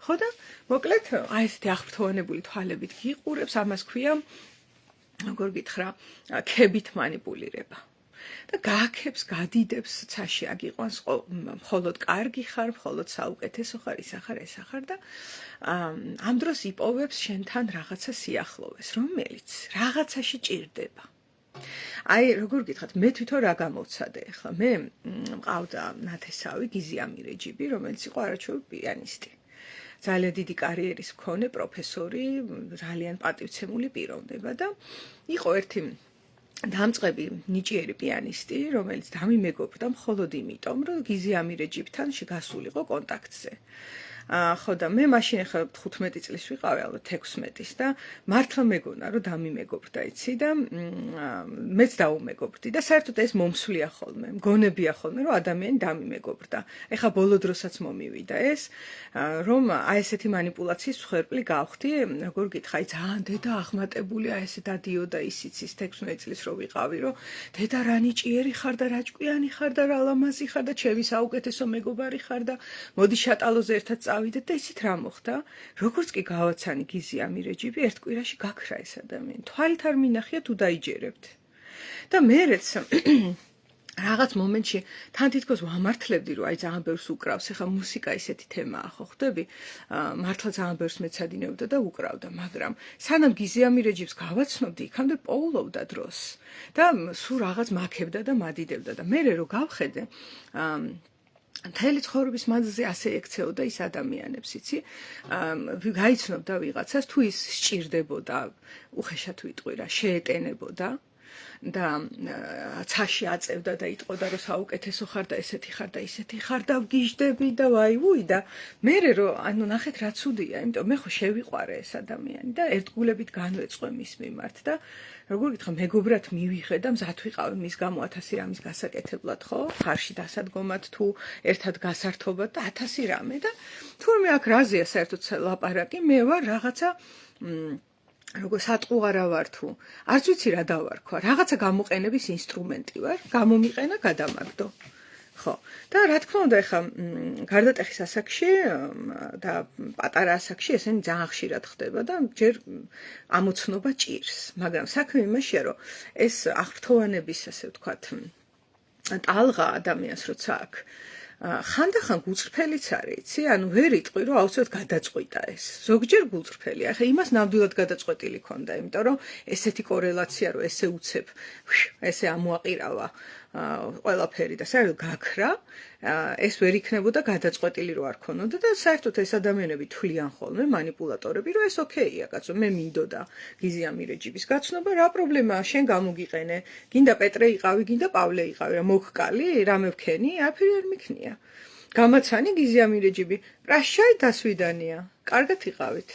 ხო და მოკლედ აი ესეთი აღფრთოვანებული თვალებით გიყურებს, ამას ქვია, როგორ გითხრა, ქებით манипуლირება. და გააქებს, გადიდებს, ცაში აგიყვანს, მხოლოდ კარგი ხარ, მხოლოდ საუკეთესო ხარ, ის ახარ, ეს ახარ და ამ დროს იპოვებს შენთან რაღაცა სიახლოვეს, რომელიც რაღაცაში ჭირდება. აი, როგორ გითხრათ, მე თვითონ რა გამოვცადე ახლა? მე მყავდა ნათესავი გიზი ამირეჯიბი, რომელიც იყო არაჩვეულებრივი პიანისტი. ძალიან დიდი კარიერის მქონე პროფესორი, ძალიან პატივცემული პიროვნება და იყო ერთი დამწყები ნიჭიერი პიანისტი, რომელიც დამიმეგობრდა მხოლოდ იმიტომ, რომ გიზი ამირეჯიბთან გასულიყო კონტაქტზე. ხო და მე მაშინ ახლა 15 წლის ვიყავი, ალბათ 16-ის და მართლა მეგონა რომ დამიმეგობრდა, იცი და მეც დაუმეგობრდი და საერთოდ ეს მომსვლია ხოლმე, მგონებია ხოლმე რომ ადამიანი დამიმეგობრდა. ეხლა ბოლო დროსაც მომივიდა ეს, რომ აი ესეთი манипуляციის მსხვერპლი გავხდი, როგორ გითხრა, აი ძალიან დედა აღმატებული, აი ესე დადიოდა ისიც ის 16 წლის რო ვიყავი, რომ დედა რა ნიჭიერი ხარ და რა ჭკვიანი ხარ და რა ლამაზი ხარ და ჩემი საუკეთესო მეგობარი ხარ და მოდი შატალოზე ერთად წავიდეთ და ისიც რა მოხდა? როგორც კი გავაცანი გიზი ამირეჯიბი, ერთ კვირაში გაქრა ეს ადამიანი. თვალით არ მინახია თუ დაიჯერებთ. და მერეც რაღაც მომენტში თან თითქოს ვამართლებდი, რომ აი ძალიან ბევრს უკრავს, ეხლა მუსიკა ისეთი თემაა, ხო ხვდები? მართლა ძალიან ბევრს მეცადინებდა და უკრავდა, მაგრამ სანამ გიზი ამირეჯიბს გავაცნობდი, იქამდე პოულობდა დროს და სულ რაღაც მაქებდა და მადიდებდა და მე რო გავხედე, მთელი ცხოვრების მანძილზე ასე ექცეოდა ის ადამიანებს, იცი? გაიცნობდა ვიღაცას, თუ ის სჭირდებოდა, უხეშად ვიტყვი რა, შეეტენებოდა. და ცაში აწევდა და იტყოდა რომ საუკეთესო ხარ და ესეთი ხარ და ისეთი ხარ და ვგიჟდები და ვაი და მე რომ ანუ ნახეთ რა ცუდია, იმიტომ მე ხო შევიყვარე ეს ადამიანი და ერთგულებით განვეწყვე მის მიმართ და როგორ გითხრა მეგობრად მივიღე და მზად ვიყავი მის გამო 1000 რამის გასაკეთებლად ხო ხარში დასადგომად თუ ერთად გასართობად და 1000 რამე და თურმე აქ რაზეა საერთოდ ლაპარაკი მე ვარ რაღაცა როგორ სატყუ არა ვარ თუ არც ვიცი რა დავარქვა რაღაცა გამოყენების ინსტრუმენტი ვარ გამომიყენა გადამაგდო ხო და რა თქმა უნდა ეხა გარდატეხის ასაკში და პატარა ასაკში ესენი ძალიან ხშირად ხდება და ჯერ ამოცნობა ჭირს მაგრამ საქმე იმაშია რომ ეს აღფრთოვანების ასე ვთქვათ ტალღა ადამიანს როცა აქვს ხანდახან გულწრფელიც არის, იცი? ანუ ვერ იტყვი, რომ აუცილებლად გადაწყვიტა ეს. ზოგჯერ გულწრფელია. ახლა იმას ნამდვილად გადაწყვეტილი ქონდა, იმიტომ რომ ესეთი კორელაცია, რომ ესე უცებ, ესე ამოაყირავა ყველაფერი და საერთოდ გაქრა, ეს ვერ იქნებოდა გადაწყვეტილი რო არ ქონოდა და საერთოდ ეს ადამიანები თვლიან ხოლმე манипуляტორები, რომ ეს ოკეია, კაცო, მე მინდოდა გიზი ამირეჯიბის გაცნობა, რა პრობლემაა, შენ გამოგიყენე, გინდა პეტრე იყავი, გინდა პავლე იყავი, რა მოგკალი, რამე ვქენი, აფერი არ მიქნია. გამაცანი გიზი ამირეჯიბი, პრაშაი დასვიდანია, კარგად იყავით.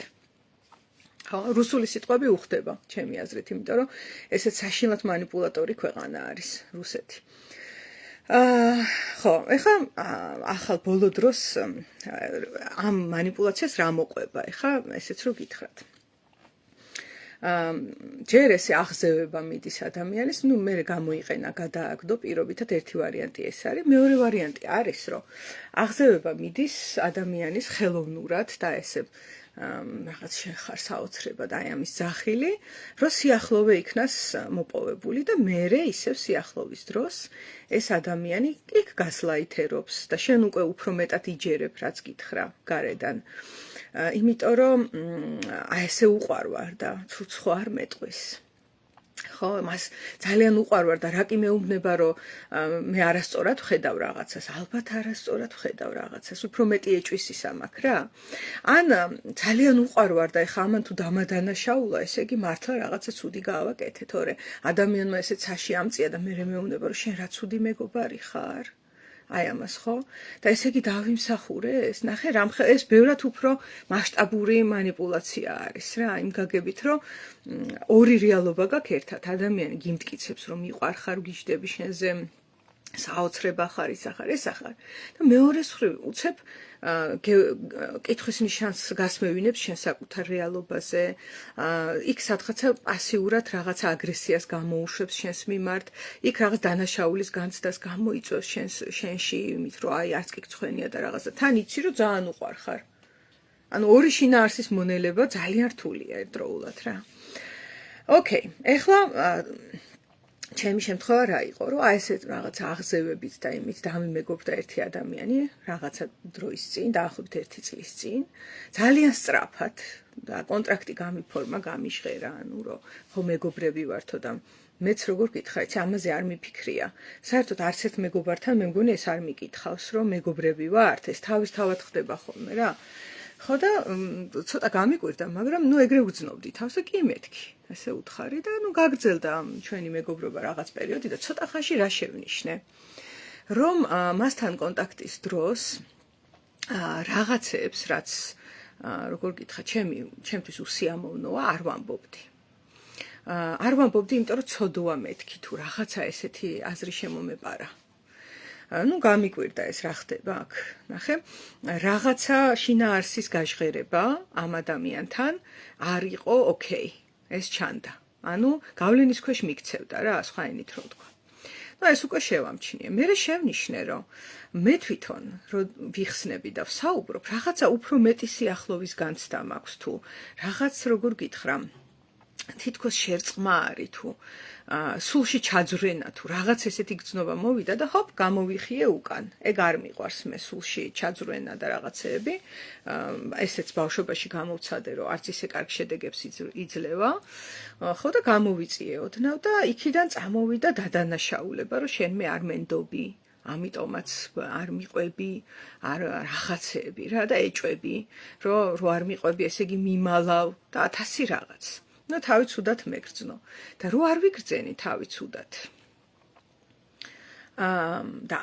ხო, რუსული სიტყვები უხდება, ჩემი აზრით, იმიტომ რომ ესეც საშინლად манипуляტორი ქვეყანა არის რუსეთი. ხო, ეხლა ახალ ბოლო დროს ამ манипуляციას რა მოყვება, ეხლა ესეც რო გითხრათ. ჯერ ესე აღზევება მიდის ადამიანის, ნუ მე გამოიყენა, გადააგდო პირობითად ერთი ვარიანტი ეს არის, მეორე ვარიანტი არის, რომ აღზევება მიდის ადამიანის ხელოვნურად და ესე რაღაც შეხარ საოცრებად აი ამის ძახილი, რომ სიახლოვე იქნას მოპოვებული და მერე ისევ სიახლოვის დროს ეს ადამიანი იქ გასლაითერობს და შენ უკვე უფრო მეტად იჯერებ, რაც გითხრა გარედან. იმიტომ რომ აი ესე უყვარვარ და ცუცხო არ მეტყვის. ხო, მას ძალიან უყვარვარ და რა კი მეუბნება რომ მე არასწორად ვხედავ რაღაცას, ალბათ არასწორად ვხედავ რაღაცას, უფრო მეტი ეჭვისის ამაქვს რა. ან ძალიან უყვარვარ და ეხა ამან თუ დამადანაშაულა, ესე იგი მართლა რაღაცა ცუდი გავაკეთე, თორე ადამიანმა ესე ცაში ამწია და მე მეუბნება რომ შენ რა ცუდი მეგობარი ხარ. აი ამას ხო? და ესე იგი დავიმსახურე ეს, ნახე რამ ეს ბევრად უფრო მასშტაბური манипуляცია არის რა, იმ გაგებით რომ ორი რეალობა გაქვს ერთად, ადამიანი გიმტკიცებს რომ მიყვარხარ, გიждები შენზე, საოცრება ხარ, ის ახარ, ეს ახარ. და მეორეს მხრივ უცებ კითხვის ნიშანს გასმევინებს შენ საკუთარ რეალობაზე, იქ სადღაცა პასიურად რაღაცა აგრესიას გამოუშვებს შენს მიმართ, იქ რაღაც დანაშაულის განცდას გამოიწვევს შენში, იმით რომ აი არც კი გცხვენია და რაღაცა. თან იცი რომ ძალიან უყვარხარ. ანუ ორი შინაარსის მონელება ძალიან რთულია ერთდროულად რა. ოკეი, ეხლა ჩემი შემთხვევა რა იყო, რომ აი ესე რაღაცა აღზევებით და იმით დამიმეგობრდა ერთი ადამიანი რაღაცა დროის წინ, დაახლოებით 1 წლის წინ, ძალიან სწრაფად და კონტრაქტი გამიფორმა, გამიჟღერა, ანუ რომ ხო მეგობრები ვართო და მეც როგორ გითხრა, იცი ამაზე არ მიფიქრია. საერთოდ არც ერთ მეგობართან მე მგონი ეს არ მიკითხავს, რომ მეგობრები ვართ, ეს თავისთავად ხდება ხოლმე რა. ხო და ცოტა გამიკვირდა, მაგრამ ნუ ეგრე უძნობდი თავს და კი მეთქი. ესე უთხარი და ნუ გაგრძელდა ჩვენი მეგობრობა რაღაც პერიოდი და ცოტა ხანში რა შევნიშნე. რომ მასთან კონტაქტის დროს რაღაცებს, რაც როგორ გითხრა, ჩემთვის უსიამოვნოა, არ ვამბობდი. არ ვამბობდი, იმიტომ რომ ცოდოა მეთქი თუ რაღაცა ესეთი აზრი შემომეპარა. ну გამიკვირდა ეს რა ხდება აქ ნახე რაღაცა შინაარსის გაჟღერება ამ ადამიანთან არ იყო ოკეი ეს ჩანდა ანუ გავლენის ქვეშ მიქცევდა რა სხვაენით რო თქვა ну ეს უკვე შევამჩნიე მე შევნიშნე რომ მე თვითონ რო ვიხსნები და ვსაუბრობ რაღაცა უფრო მეტი სიახლოვის განცდა მაქვს თუ რაღაც როგორ გითხრა თითქოს შერწყმა არის თუ სულში ჩაძვრენა თუ რაღაც ესეთი გრძნობა მოვიდა და ჰოპ გამოვიხიე უკან. ეგ არ მიყვარს მე სულში ჩაძვრენა და რაღაცეები. ესეც ბავშვობაში გამოვცადე რომ არც ისე კარგ შედეგებს იძლევა. ხო და გამოვიწიე ოდნავ და იქიდან წამოვიდა დადანაშაულება რომ შენ მე არ მენდობი. ამიტომაც არ მიყვები, არ რაღაცეები რა და ეჭვები, რომ არ მიყვები, ესე იგი მიმალავ და 1000 რაღაც. თავი ცუდად მეგრძნო და რო არ ვიგრძენი თავი ცუდად და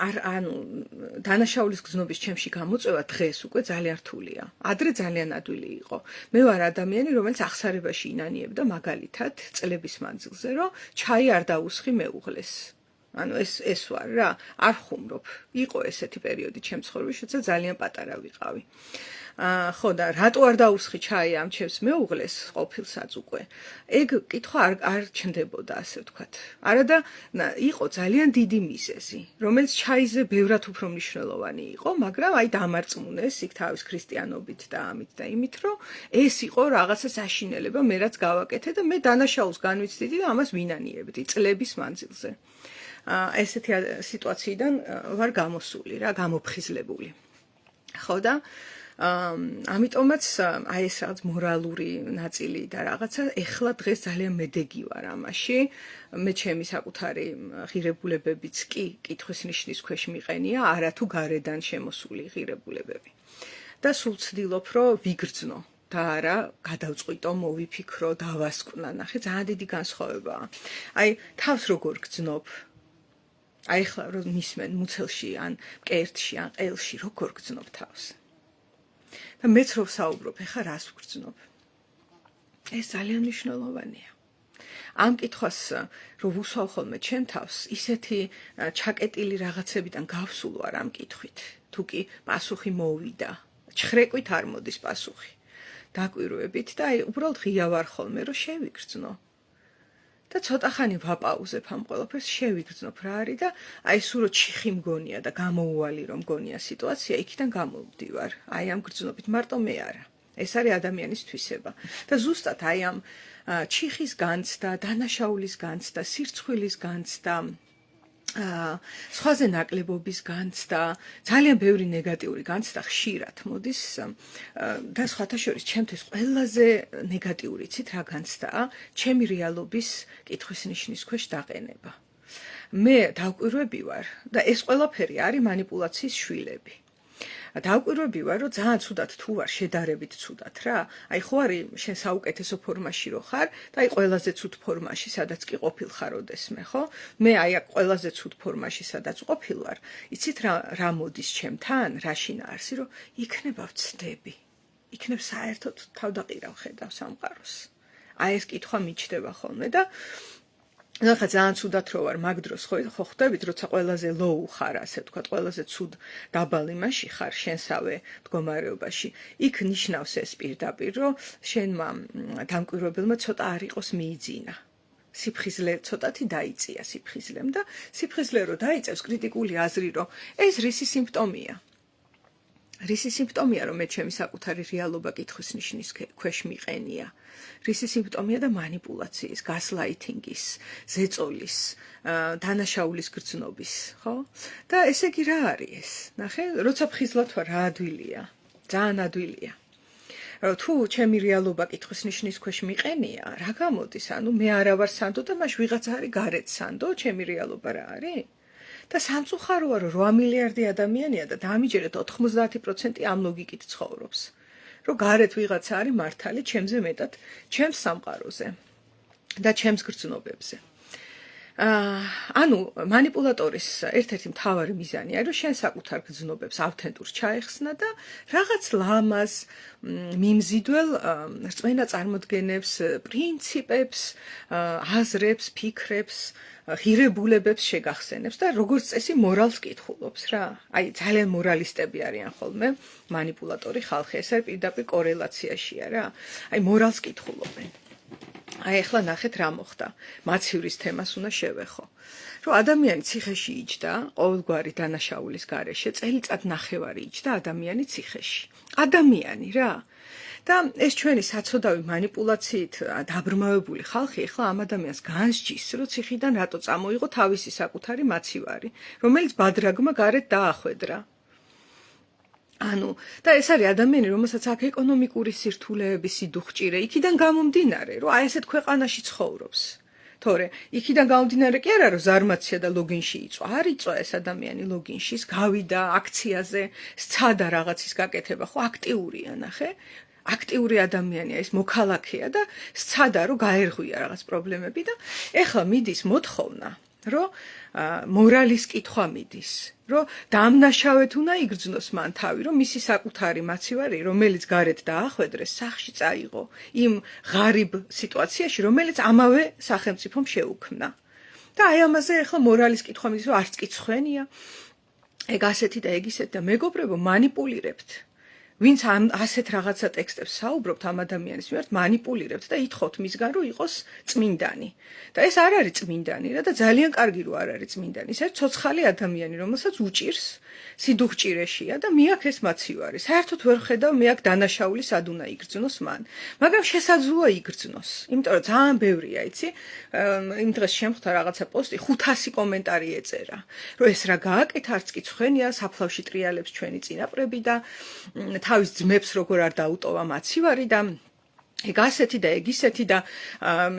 დანაშაულის გზნობის ჩემში გამოწვევა დღეს უკვე ძალიან რთულია. ადრე ძალიან ადვილი იყო. მე ვარ ადამიანი, რომელიც ახსარებაში ინანიებდა მაგალითად წლების მანძილზე, რომ ჩაი არ დაუსხი მეუღლეს. ეს ვარ რა, არ ხუმრობ. იყო ესეთი პერიოდი ჩემს ცხოვრებაში, როცა ძალიან პატარა ვიყავი. ხო და რატო არ დაუსხი ჩაი ამ ჩემს მეუღლეს ყოფილსაც უკვე? ეგ კითხვა არ ჩნდებოდა, ასე ვთქვათ. არადა იყო ძალიან დიდი მიზეზი, რომელიც ჩაიზე ბევრად უფრო მნიშვნელოვანი იყო, მაგრამ აი დამარწმუნეს იქ თავის ქრისტიანობით და ამით და იმით, რომ ეს იყო რაღაცა საშინელება, მე რაც გავაკეთე და მე დანაშაულს განვიცდიდი და ამას ვინანიებდი წლების მანძილზე. ესეთი სიტუაციიდან ვარ გამოსული რა, გამოფხიზლებული. ხო და ამიტომაც აი ეს რაღაც მორალური ნაწილი და რაღაცა ეხლა დღეს ძალიან მედეგი ვარ ამაში. მე ჩემი საკუთარი ღირებულებებიც კი კითხვის ნიშნის ქვეშ მიყენია, არა თუ გარედან შემოსული ღირებულებები. და სულ ვცდილობ, რომ ვიგრძნო და არა გადავწყვიტო, მოვიფიქრო, დავასკვნა. ნახე, ძალიან დიდი განსხვავებაა. აი თავს როგორ გრძნობ? აი ხლა რომ მისმენ მუცელში ან მკერდში ან ყელში როგორ გრძნობ თავს? და მეც რო ვსაუბრობ, ეხა რას ვგრძნობ? ეს ძალიან მნიშვნელოვანია. ამ კითხვას რო ვუსვავ ხოლმე ჩემ თავს, ისეთი ჩაკეტილი რაღაცებიდან გავსულ ვარ ამ კითხვით. თუ კი პასუხი მოვიდა, ჩხრეკვით არ მოდის პასუხი. დაკვირვებით და აი უბრალოდ ღია ვარ ხოლმე, რომ შევიგრძნო. და ცოტა ხანი ვაპაუზებ ამ ყველაფერს, შევიგრძნობ რა არის და აი სულ რო ჩიხი მგონია და გამოუვალი რომ მგონია სიტუაცია, იქიდან გამოვდივარ. აი ამ გრძნობით მარტო მე არა. ეს არის ადამიანის თვისება. და ზუსტად აი ამ ჩიხის განცდა, დანაშაულის განცდა, სირცხვილის განცდა, სხვაზე ნაკლებობის განცდა, ძალიან ბევრი ნეგატიური განცდა ხშირად მოდის და სხვათა შორის ჩემთვის ყველაზე ნეგატიური იცით რა განცდაა? ჩემი რეალობის კითხვის ნიშნის ქვეშ დაყენება. მე დავკვირვები ვარ და ეს ყველაფერი არის манипуляციის შვილები. დავკვირვები ვარ, რომ ძალიან ცუდად თუ ვარ, შედარებით ცუდად რა. აი ხო არის შენ საუკეთესო ფორმაში რო ხარ და აი ყველაზე ცუდ ფორმაში, სადაც კი ყოფილხარ ოდესმე, ხო? მე აი აქ ყველაზე ცუდ ფორმაში, სადაც ყოფილვარ, იცით რა მოდის ჩემთან, რა შინაარსი, რომ იქნება ვცდები. იქნებ საერთოდ თავდაყირავ ხედავ სამყაროს. აი ეს კითხვა მიჩნდება ხოლმე და ნახე ძალიან ცუდად რო ვარ, მაგ დროს ხო ხვდებით, როცა ყველაზე low ხარ, ასე ვთქვათ, ყველაზე ცუდ დაბალ იმაში ხარ, შენსავე მდგომარეობაში. იქ ნიშნავს ეს პირდაპირ, რომ შენმა დამკვირვებელმა ცოტა არ იყოს მიიძინა. სიფხიზლე ცოტათი დაიწია სიფხიზლემ და სიფხიზლე რო დაიწევს კრიტიკული აზრი, რომ ეს რისი სიმპტომია. რისი სიმპტომია, რომ მე ჩემი საკუთარი რეალობა კითხვის ნიშნის ქვეშ მიყენია. რისი სიმპტომია და манипуляციის, გასლაითინგის, ზეწოლის, დანაშაულის გრძნობის, ხო? და ესე იგი რა არის ეს? ნახე, როცა ფხიზლად ვარ, რა ადვილია. ძალიან ადვილია. თუ ჩემი რეალობა კითხვის ნიშნის ქვეშ მიყენია, რა გამოდის? ანუ მე არა ვარ სანდო და მაშ ვიღაცა არის გარეთ სანდო, ჩემი რეალობა რა არის? და სამწუხაროა, რომ 8 მილიარდი ადამიანია და დამიჯერეთ 90% ამ ლოგიკით ცხოვრობს. რომ გარეთ ვიღაცა არის მართალი ჩემზე მეტად, ჩემს სამყაროზე და ჩემს გრძნობებზე. ანუ манипуляტორის ერთ-ერთი მთავარი მიზანი არის, რომ შენ საკუთარ გრძნობებს ავთენტურს ჩაეხსნა და რაღაც ლამაზ, მიმზიდველ რწმენა წარმოდგენებს, პრინციპებს, აზრებს, ფიქრებს, ღირებულებებს შეგახსენებს და როგორც წესი მორალს კითხულობს რა. აი ძალიან მორალისტები არიან ხოლმე манипуляტორი ხალხი, ეს არის პირდაპირ კორელაციაშია რა. აი მორალს კითხულობენ. აი ახლა ნახეთ რა მოხდა. მაცივრის თემას უნდა შევეხო. რომ ადამიანი ციხეში იჯდა, ყოველგვარი დანაშაულის გარეშე, წელიწად ნახევარი იჯდა ადამიანი ციხეში. ადამიანი რა. და ეს ჩვენი საცოდავი манипуляციით დაბრმავებული ხალხი ახლა ამ ადამიანს განსჯის, რომ ციხიდან რატო წამოიღო თავისი საკუთარი მაცივარი, რომელიც ბადრაგმა გარეთ დაახვედრა. ანუ და ეს არის ადამიანი, რომელსაც აქ ეკონომიკური სირთულეების სიდუხჭირე, იქიდან გამომდინარე, რომ აი ესეთ ქვეყანაში ცხოვრობს. თორე იქიდან გამომდინარე კი არა, რომ ზარმაცია და ლოგინში იწვა. არ იწვა ეს ადამიანი ლოგინში, გავიდა აქციაზე, სცადა რაღაცის გაკეთება, ხო აქტიურია, ნახე? აქტიური ადამიანია, ის მოქალაქეა და სცადა რომ გაერღვია რაღაც პრობლემები და ეხლა მიდის მოთხოვნა, რომ მორალის კითხვა მიდის, რომ დამნაშავედ უნდა იგრძნოს მან თავი, რომ მისი საკუთარი მაცივარი, რომელიც გარეთ დაახვედრეს, სახლში წაიღო იმ ღარიბ სიტუაციაში, რომელიც ამავე სახელმწიფომ შეუქმნა. და აი ამაზე ეხლა მორალის კითხვა მიდის, რომ არც კი ცხენია, ეგ ასეთი და ეგ ისეთი და მეგობრებო, манипуლირებთ. ვინც ასეთ რაღაცა ტექსტებს საუბრობთ ამ ადამიანის მიმართ, манипуლირებთ და ითხოვთ მისგან, რომ იყოს წმინდანი. და ეს არ არის წმინდანი რა და ძალიან კარგი რომ არ არის წმინდანი. ეს არის ცოცხალი ადამიანი, რომელსაც უჭირს, სიდუხჭირეშია და მიაქვს ეს მაცივარი. საერთოდ ვერ ხედავ მე აქ დანაშაული სად უნდა იგრძნოს მან. მაგრამ შესაძლოა იგრძნოს. იმიტომ რომ ძალიან ბევრია, იცი? იმ დღეს შემხვდა რაღაცა პოსტი, 500 კომენტარი ეწერა. რომ ეს რა გააკეთა, არც კი ცხენია, საფლავში ტრიალებს ჩვენი წინაპრები და თავის ძმებს როგორ არ დაუტოვა მაცივარი და ეგ ასეთი და ეგ ისეთი და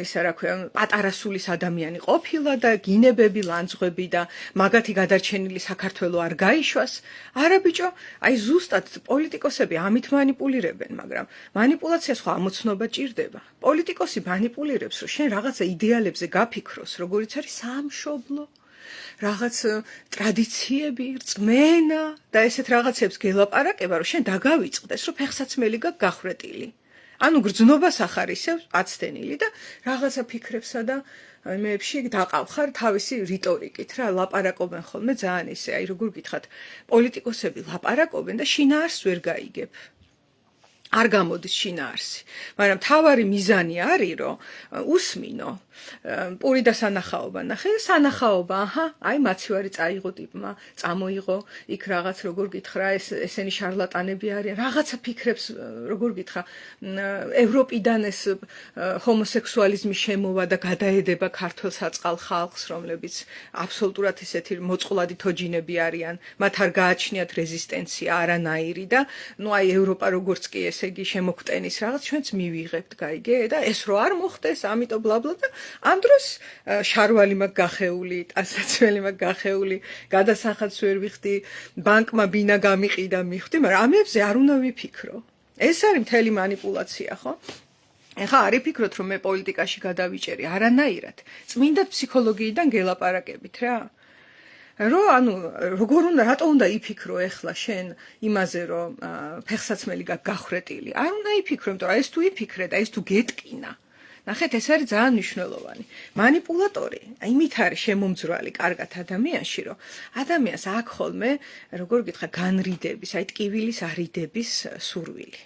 ისა რა ქვია პატარა სულის ადამიანი ყოფილა და გინებები, ლანძღვები და მაგათი გადარჩენილი საქართველო არ გაიშვას. არა ბიჭო, აი ზუსტად პოლიტიკოსები ამით манипуლირებენ, მაგრამ манипуლაციას ხო ამოცნობა ჭირდება. პოლიტიკოსი манипуლირებს, რომ შენ რაღაცა იდეალებზე გაფიქროს, როგორიც არის სამშობლო, რაღაც ტრადიციები, რწმენა და ესეთ რაღაცებს გელაპარაკება, რომ შენ დაგავიწყდეს, რომ ფეხსაცმელი გაქვს გახრეტილი. ანუ გრძნობას ახარისებს აცდენილი და რაღაცა ფიქრებსა და მეებში დაყავხარ თავისი რიტორიკით რა ლაპარაკობენ ხოლმე ძალიან ისე, აი როგორ გითხრათ, პოლიტიკოსები ლაპარაკობენ და შინაარსს ვერ გაიგებ. არ გამოდის შინაარსი, მაგრამ თავარი მიზანი არის, რომ უსმინო პური და სანახაობა ნახე, სანახაობა, აჰა, აი მაცივარი წაიღო ტიპმა, წამოიღო, იქ რაღაც როგორ გითხრა, ესენი შარლატანები არიან, რაღაცა ფიქრებს, როგორ გითხრა, ევროპიდან ეს ჰომოსექსუალიზმი შემოვა და გადაედება ქართულ საწყალ ხალხს, რომლებიც აბსოლუტურად ისეთი მოწყვლადი თოჯინები არიან, მათ არ გააჩნიათ რეზისტენცია არანაირი და ნუ აი ევროპა როგორც კი ესე იგი შემოგვტენის რაღაც ჩვენც მივიღებთ, გაიგე? და ეს რო არ მოხდეს, ამიტომ ბლაბლა და ამ დროს შარვალი მაქვს გახეული, ტანსაცმელი მაქვს გახეული, გადასახადს ვერ ვიხდი, ბანკმა ბინა გამიყიდა მივხვდი, მაგრამ ამებზე არ უნდა ვიფიქრო. ეს არის მთელი манипуლაცია, ხო? ეხლა არ იფიქროთ, რომ მე პოლიტიკაში გადავიჭერი, არანაირად. წმინდად ფსიქოლოგიიდან გელაპარაკებით რა. რომ ანუ როგორ უნდა რატო უნდა იფიქრო ეხლა შენ იმაზე რომ ფეხსაცმელი გაქვს გახრეტილი არ უნდა იფიქრო იმიტომ რომ ეს თუ იფიქრე და ეს თუ გეტკინა ნახეთ ეს არის ძალიან მნიშვნელოვანი манипуლატორი იმით არის შემომძვრალი კარგად ადამიანში რომ ადამიანს აქვს ხოლმე როგორ გითხრა განრიდების აი ტკივილის არიდების სურვილი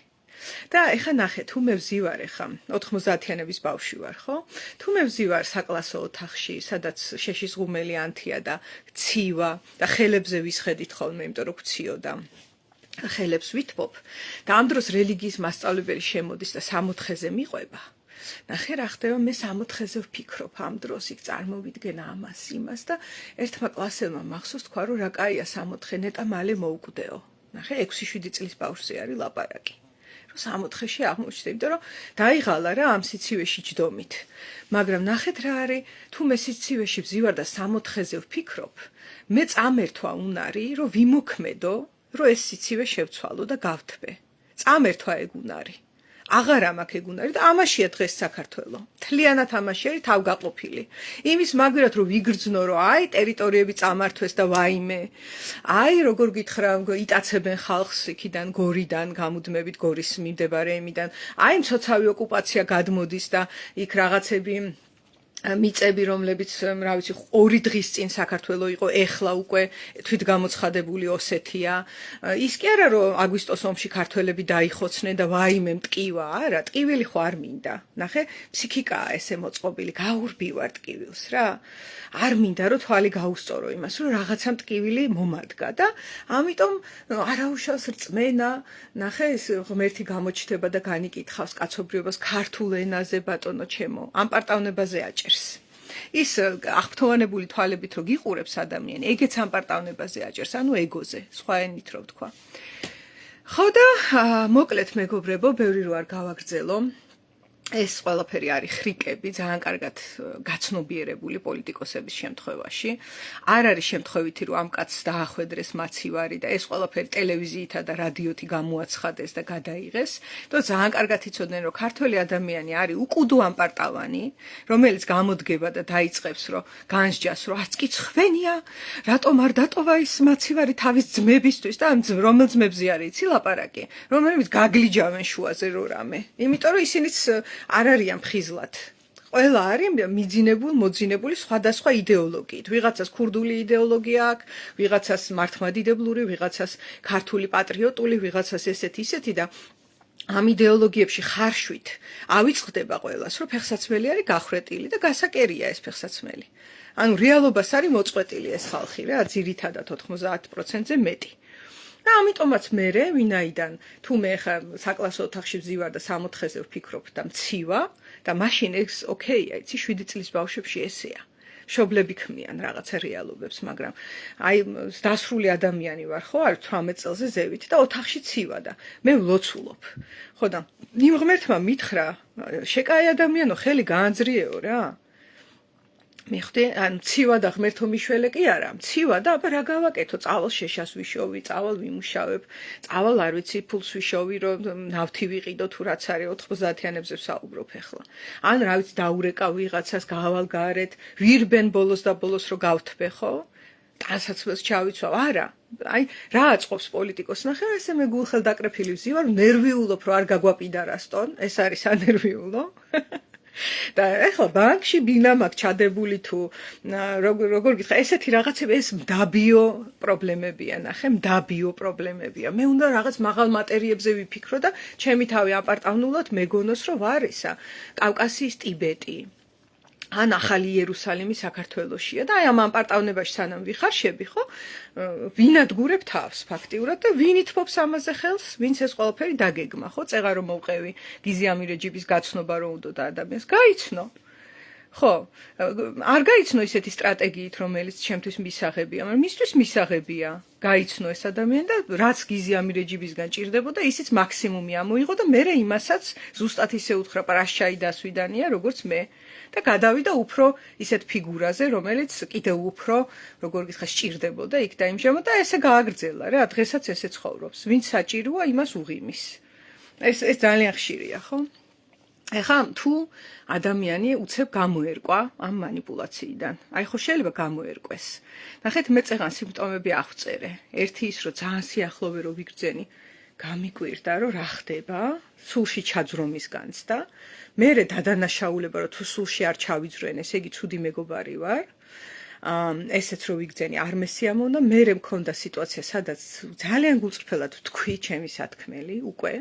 და ეხა ნახე თუ მე ვზივარ ეხა 90-იანების ბავშვი ვარ ხო თუ მე ვზივარ საკლასო ოთახში სადაც შეშის ღუმელი ანთია და ცივა და ხელებზე ვისხედით ხოლმე იმიტომ რომ გციო და ხელებს ვითბობ და ამ დროს რელიგიის მასწავლებელი შემოდის და 60-ზე მიყვება ნახე რა ხდება მე 60-ზე ვფიქრობ ამ დროს იქ წარმოვიდგენა ამას იმას და ერთმა კლასელმა მახსოვს თქვა რომ რა კაია 60 ნეტა მალე მოუკვდეო ნახე 6-7 წლის ბავშვზე არის ლაპარაკი 60-ში აღმოჩნდა, იმიტომ რომ დაიღალა რა ამ სიცივეში ჯდომით. მაგრამ ნახეთ რა არის, თუ მე სიცივეში ვზივარ და 60-ზე ვფიქრობ, მე წამერთვა უნარი, რომ ვიმოქმედო, რომ ეს სიცივე შევცვალო და გავთბე. წამერთვა ეგ უნარი. აღარ ამაქვს ეგ უნარი და ამაშია დღეს საქართველო. მთლიანად ამაში არის თავგაყოფილი. იმის მაგვრად რომ ვიგრძნო რომ აი ტერიტორიები წამართვეს და ვაიმე. აი როგორ გითხრა იტაცებენ ხალხს იქიდან გორიდან გამუდმებით გორის მიმდებარე იმიდან. აი მცოცავი ოკუპაცია გადმოდის და იქ რაღაცები მიწები რომლებიც რა ვიცი 2 დღის წინ საქართველო იყო ეხლა უკვე თვითგამოცხადებული ოსეთია ის კი არა რომ აგვისტოს ომში ქართველები დაიხოცნენ და ვაიმე მტკივა არა ტკივილი ხო არ მინდა ნახე ფსიქიკაა ესე მოწყობილი გაურბივარ ტკივილს რა არ მინდა რომ თვალი გაუსწორო იმას რომ რაღაცა მტკივილი მომადგა და ამიტომ არაუშავს რწმენა ნახე ეს ღმერთი გამოჩნდება და განიკითხავს კაცობრიობას ქართულ ენაზე ბატონო ჩემო ამ პარტავნებაზე აჭერს ის აღფრთოვანებული თვალებით რო გიყურებს ადამიანი ეგეც ამ პარტავნებაზე აჭერს ანუ ეგოზე სხვა ენით რო ვთქვა ხო და მოკლედ მეგობრებო ბევრი რო არ გავაგრძელო ეს ყველაფერი არის ხრიკები, ძალიან კარგად გაცნობიერებული პოლიტიკოსების შემთხვევაში. არ არის შემთხვევითი, რომ ამ კაცს დაახვედრეს მაცივარი და ეს ყველაფერი ტელევიზიითა და რადიოთი გამოაცხადეს და გადაიღეს. და ძალიან კარგად იცოდნენ, რომ ქართველი ადამიანი არის უკუდო ამპარტავანი, რომელიც გამოდგება და დაიწყებს, რომ განსჯას, რომ არც კი ხვენია, რატომ არ დატოვა ის მაცივარი თავის ძმებისთვის და ამ რომელ ძმებზე არის იცი ლაპარაკი, რომელიც გაგლიჯავენ შუაზე რო რამე. იმიტომ რომ ისინიც არ არიან მხიზლად. ყველა არის მოძინებული სხვადასხვა იდეოლოგიით. ვიღაცას ქურდული იდეოლოგია აქვს, ვიღაცას მართლმადიდებლური, ვიღაცას ქართული პატრიოტული, ვიღაცას ესეთი და ამ იდეოლოგიებში ხარშვით ავიწყდება ყველას, რომ ფეხსაცმელი არის გახვრეტილი და გასაკერია ეს ფეხსაცმელი. ანუ რეალობას არის მოწყვეტილი ეს ხალხი რა, ძირითადად 90%-ზე მეტი. და ამიტომაც მე ვინაიდან თუ მე ხა საკლასო ოთახში ვზივარ და 60-ზე ვფიქრობ და მცივა და მაშინ ეს ოკეია, იცი 7 წლის ბავშვებში ესეა. მშობლები ქმნიან რაღაცა რეალობებს, მაგრამ აი დასრული ადამიანი ვარ ხო, არ 18 წელზე ზევით და ოთახში ცივა და მე ვლოცულობ. ხო და იმ ღმერთმა მითხრა, შეკაი ადამიანო, ხელი გაანძრიეო რა. მიხდი, ან მცივა და ღმერთო მიშველე კი არა, მცივა და აბა რა გავაკეთო, წავალ შეშას ვიშოვი, წავალ ვიმუშავებ, წავალ არ ვიცი ფულს ვიშოვი, რომ ნავთი ვიყიდო თუ რაც არის 90-იანებზე ვსაუბრობ ახლა. ან რა ვიცი დაურეკავ ვიღაცას, გავალ გარეთ, ვირბენ ბოლოს და ბოლოს რომ გავთბე, ხო? ტანსაცმელს ჩავიცვალ, არა. აი, რა აწყობს პოლიტიკოს ნახე, ესე მე გულხელდაკრეფილი ვზივარ, ნერვიულობ, რომ არ გაგვაპირდარასტონ, ეს არის ანერვიულო. და ეხლა ბანკში ბინა მაქვს ჩადებული თუ როგორ გითხრა ესეთი რაღაცები ეს მდაბიო პრობლემებია ნახე მდაბიო პრობლემებია მე უნდა რაღაც მაღალ მატერიებზე ვიფიქრო და ჩემი თავი აპარტავნულად მეგონოს რომ ვარ ისა კავკასიის ტიბეტი ან ახალი იერუსალიმი საქართველოშია და აი ამ ამპარტავნებაში სანამ ვიხარშები ხო ვინ ადგურებ თავს ფაქტიურად და ვინ ითფობს ამაზე ხელს ვინც ეს ყველაფერი დაგეგმა ხო წეღა რომ მოვყევი გიზი ამირეჯიბის გაცნობა რომ უნდა ადამიანს გაიცნო ხო არ გაიცნო ისეთი სტრატეგიით რომელიც ჩემთვის მისაღებია მაგრამ მისთვის მისაღებია გაიცნო ეს ადამიანი და რაც გიზი ამირეჯიბისგან ჭირდებოდა ისიც მაქსიმუმი ამოიღო და მე იმასაც ზუსტად ისე უთხრა პრაშჩაი დასვიდანია როგორც მე და გადავიდა უფრო ისეთ ფიგურაზე, რომელიც კიდევ უფრო, როგორ გითხრა, სჭირდებოდა იქ და იმჟამო და ესე გააგრძელა რა, დღესაც ესე ცხოვრობს. ვინც საჭიროა, იმას უღიმის. ეს ძალიან ხშირია, ხო? ეხლა თუ ადამიანი უცებ გამოერკვა ამ манипуляციიდან. აი ხო შეიძლება გამოერკვეს. ნახეთ მე წეღან სიმპტომები აღწერე. ერთი ის რომ ძალიან სიახლოვე რო ვიგრძენი გამიკვირდა რომ რა ხდება, სულში ჩაძრომის განცდა. მერე დადანაშაულება რომ თუ სულში არ ჩავიძრენ, ესე იგი ცუდი მეგობარი ვარ. ესეც რო ვიგძენი არ მესიამოვნა, მერე მქონდა სიტუაცია, სადაც ძალიან გულწრფელად თქვი ჩემი სათქმელი უკვე.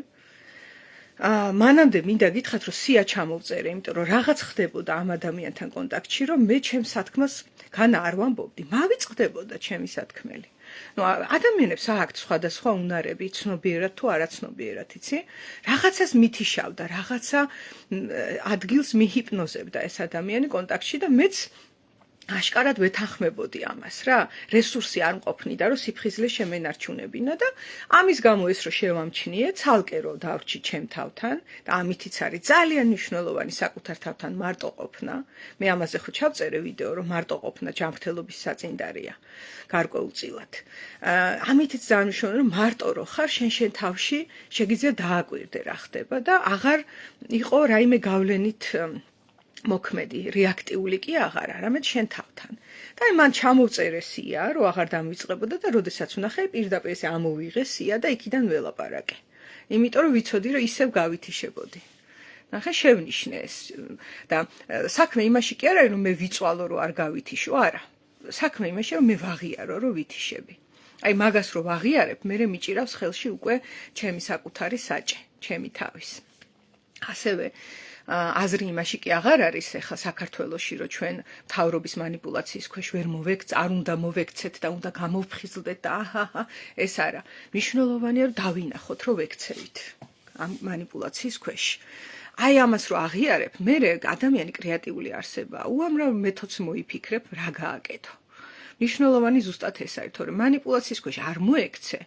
მანამდე მინდა გითხრათ რომ სია ჩამოვწერე, იმიტომ რომ რაღაც ხდებოდა ამ ადამიანთან კონტაქტში, რომ მე ჩემს სათქმელს განა არ ვამბობდი, მავიწყდებოდა ჩემი სათქმელი. ნუ ადამიანებს აქვთ სხვადასხვა უნარები, ცნობიერად თუ არაცნობიერად, იცი? რაღაცას მითიშავდა, რაღაცა ადგილს მიჰიპნოზებდა ეს ადამიანი კონტაქტში და მეც აშკარად ვეთანხმებოდი ამას რა, რესურსი არ მყოფნიდა, რომ სიფხიზლე შემენარჩუნებინა და ამის გამო ეს რომ შევამჩნიე, ცალკე რომ დავრჩი ჩემ თავთან და ამითიც არის ძალიან მნიშვნელოვანი საკუთარ თავთან მარტო ყოფნა. მე ამაზე ხო ჩავწერე ვიდეო, რომ მარტო ყოფნა ჯანმრთელობის საწინდარია, გარკვეულწილად. ამითიც ძალიან მნიშვნელოვანია, რომ მარტო რო ხარ, შენ თავში შეგიძლია დააკვირდე რა ხდება და აღარ იყო რაიმე გავლენით მოქმედი, რეაქტიული კი აღარ, არამედ შენ თავთან. და აი მან ჩამოვწერე სია, რომ აღარ დამიწყებოდა და როდესაც ვნახე, პირდაპირ ესე ამოვიღე სია და იქიდან ველაპარაკე. იმიტომ რომ ვიცოდი, რომ ისევ გავითიშებოდი. ნახე, შევნიშნე ეს და საქმე იმაში კი არ არის, რომ მე ვიწვალო, რომ არ გავითიშო, არა. საქმე იმაში, რომ მე ვაღიარო, რომ ვითიშები. აი მაგას რომ ვაღიარებ, მე მიჭირავს ხელში უკვე ჩემი საკუთარი საჭე, ჩემი თავის. ასევე აზრი იმაში კი აღარ არის ახლა საქართველოში რომ ჩვენ მთავრობის манипуляციის ქვეშ ვერ მოვექცეთ, არ უნდა მოვექცეთ და უნდა გამოვფხიზლდეთ და აჰაჰა, ეს არა. მნიშვნელოვანია რომ დავინახოთ რომ ვექცევით ამ манипуляციის ქვეშ. აი ამას რომ აღიარებ, მე ადამიანი კრეატიული არსებაა. უამრავ მეთოდს მოიფიქრებ რა გააკეთო. მნიშვნელოვანი ზუსტად ეს არის, თორემ манипуляციის ქვეშ არ მოექცე,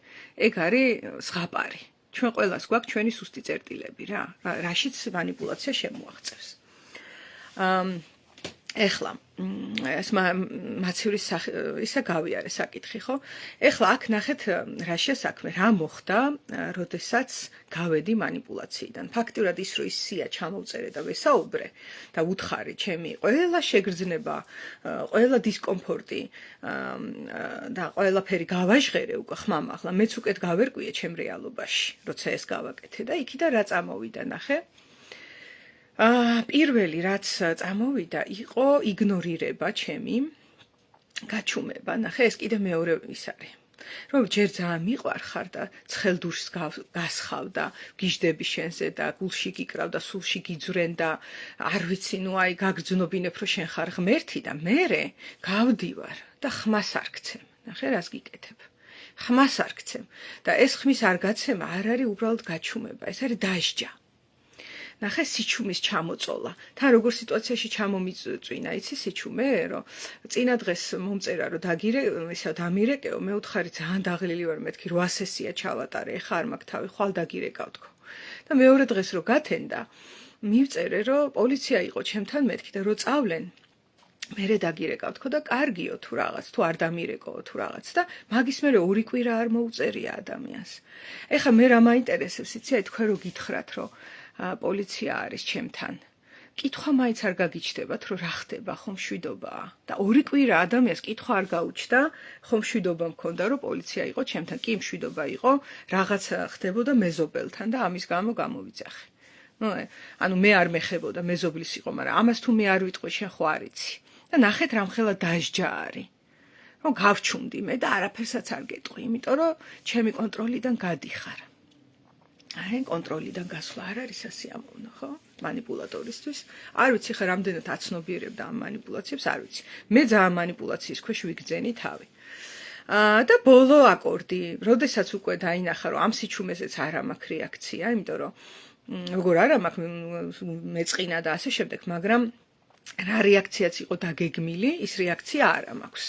ეგ არის ზღაპარი. ჩვენ ყველას გვაქვს ჩვენი სუსტი წერტილები რა, რაშიც манипуляცია შემოაღწევს. ეხლა ეს მაცივრის ისა გავიარე საკითხი, ხო? ეხლა აქ ნახეთ რაშია საქმე, რა მოხდა, როდესაც გავედი манипуляციიდან. ფაქტიურად ის რომ ის სია ჩამოვწერე და ვესაუბრე და უთხარი ჩემი ყველა შეგრძნება, ყველა დისკომფორტი და ყველაფერი გავაჟღერე უკვე ხმამაღლა, მეც უკეთ გავერკვიე ჩემ რეალობაში, როცა ეს გავაკეთე და იქიდან რა წამოვიდა, ნახე? პირველი რაც წამოვიდა იყო იგნორირება ჩემი გაჩუმება. ნახე, ეს კიდე მეორე ის არის. რომ ჯერ ძალიან მიყვარხარ და ცხელდურს გასხავ და გიждები შენზე და გულში გიკრავ და სულში გიძვრენ და არ ვიცი, ნუ აი გაგრძნობინებ რომ შენ ხარ ღმერთი და მერე გავდივარ და ხმას არ გცემ. ნახე, რას გიკეთებ. ხმას არ გცემ და ეს ხმის არ გაცემა არ არის უბრალოდ გაჩუმება, ეს არის დასჯა. ნახე სიჩუმის ჩამოწოლა. თან როგორ სიტუაციაში ჩამომიწვინა, იცი სიჩუმე, რომ წინა დღეს მომწერა რომ დამირეკეო, მე უთხარი ძალიან დაღლილი ვარ, მეთქი 8 სესია ჩავატარე, ეხა არ მაქვს თავი, ხვალ დაგირეკავ თქო. და მეორე დღეს რო გათენდა, მივწერე რომ პოლიცია იყო ჩემთან მეთქი და რო წავლენ მერე დაგირეკავ თქო და კარგიო თუ რაღაც, თუ არ დამირეკოო თუ რაღაც და მაგის მერე 2 კვირა არ მოუწერია ადამიანს. ეხა მე რა მაინტერესებს, იცი, აი თქვენ რო გითხრათ რომ პოლიცია არის ჩემთან. კითხვა მაინც არ გაგიჩნდებათ, რომ რა ხდება, ხომ მშვიდობაა. და 2 კვირა ადამიანს კითხვა არ გაუჩნდა, ხომ მშვიდობა მქონდა, რომ პოლიცია იყო ჩემთან. კი მშვიდობა იყო, რაღაც ხდებოდა მეზობელთან და ამის გამო გამოვიძახე. ანუ მე არ მეხებოდა მეზობლის იყო, მაგრამ ამას თუ მე არ ვიტყვი, შენ ხო არ იცი. და ნახეთ რამხელა დასჯა არის. რომ გავჩუმდი მე და არაფერსაც არ გეტყვი, იმიტომ რომ ჩემი კონტროლიდან გადიხარ. აი, კონტროლიდან გასვლა არ არის სასიამოვნო, ხო? манипуляტორისთვის. არ ვიცი ხა რამდენად აცნობიერებდა ამ манипуляციებს, არ ვიცი. მე ძალიან манипуляციის ქვეშ ვიგრძენი თავი. და ბოლო აკორდი, როდესაც უკვე დაინახა, რომ ამ სიჩუმეზეც არ მაქვს რეაქცია, იმიტომ რომ როგორ არა მაქვს მეწყინა და ასე შემდეგ, მაგრამ რა რეაქციაც იყო დაგეგმილი, ის რეაქცია არ მაქვს.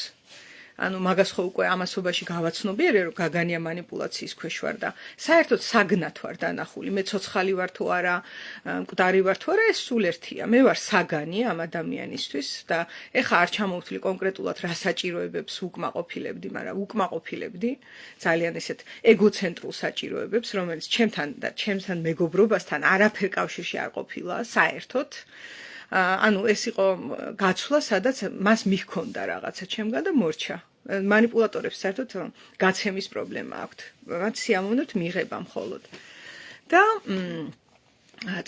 ანუ მაგას ხო უკვე ამასობაში გავაცნობიერე, რომ გაგანია манипуляციის ქვეშ ვარ და საერთოდ საგნად ვარ დანახული. მე ცოცხალი ვარ თუ არა, მკვდარი ვარ თუ არა, ეს სულ ერთია. მე ვარ საგანი ამ ადამიანისთვის და ეხა არ ჩამოვთვლი კონკრეტულად რა საჭიროებებს უკმაყოფილებდი, მაგრამ უკმაყოფილებდი ძალიან ესეთ ეგოცენტრულ საჭიროებებს, რომელიც ჩემთან მეგობრობასთან არაფერ კავშირში არ ყოფილა საერთოდ. ანუ ეს იყო გაცვლა, სადაც მას მიჰქონდა რაღაცა ჩემგან და მორჩა. манипуляტორებს საერთოდ გაცემის პრობლემა აქვთ. მათ სიამოვნებთ მიღება მხოლოდ. და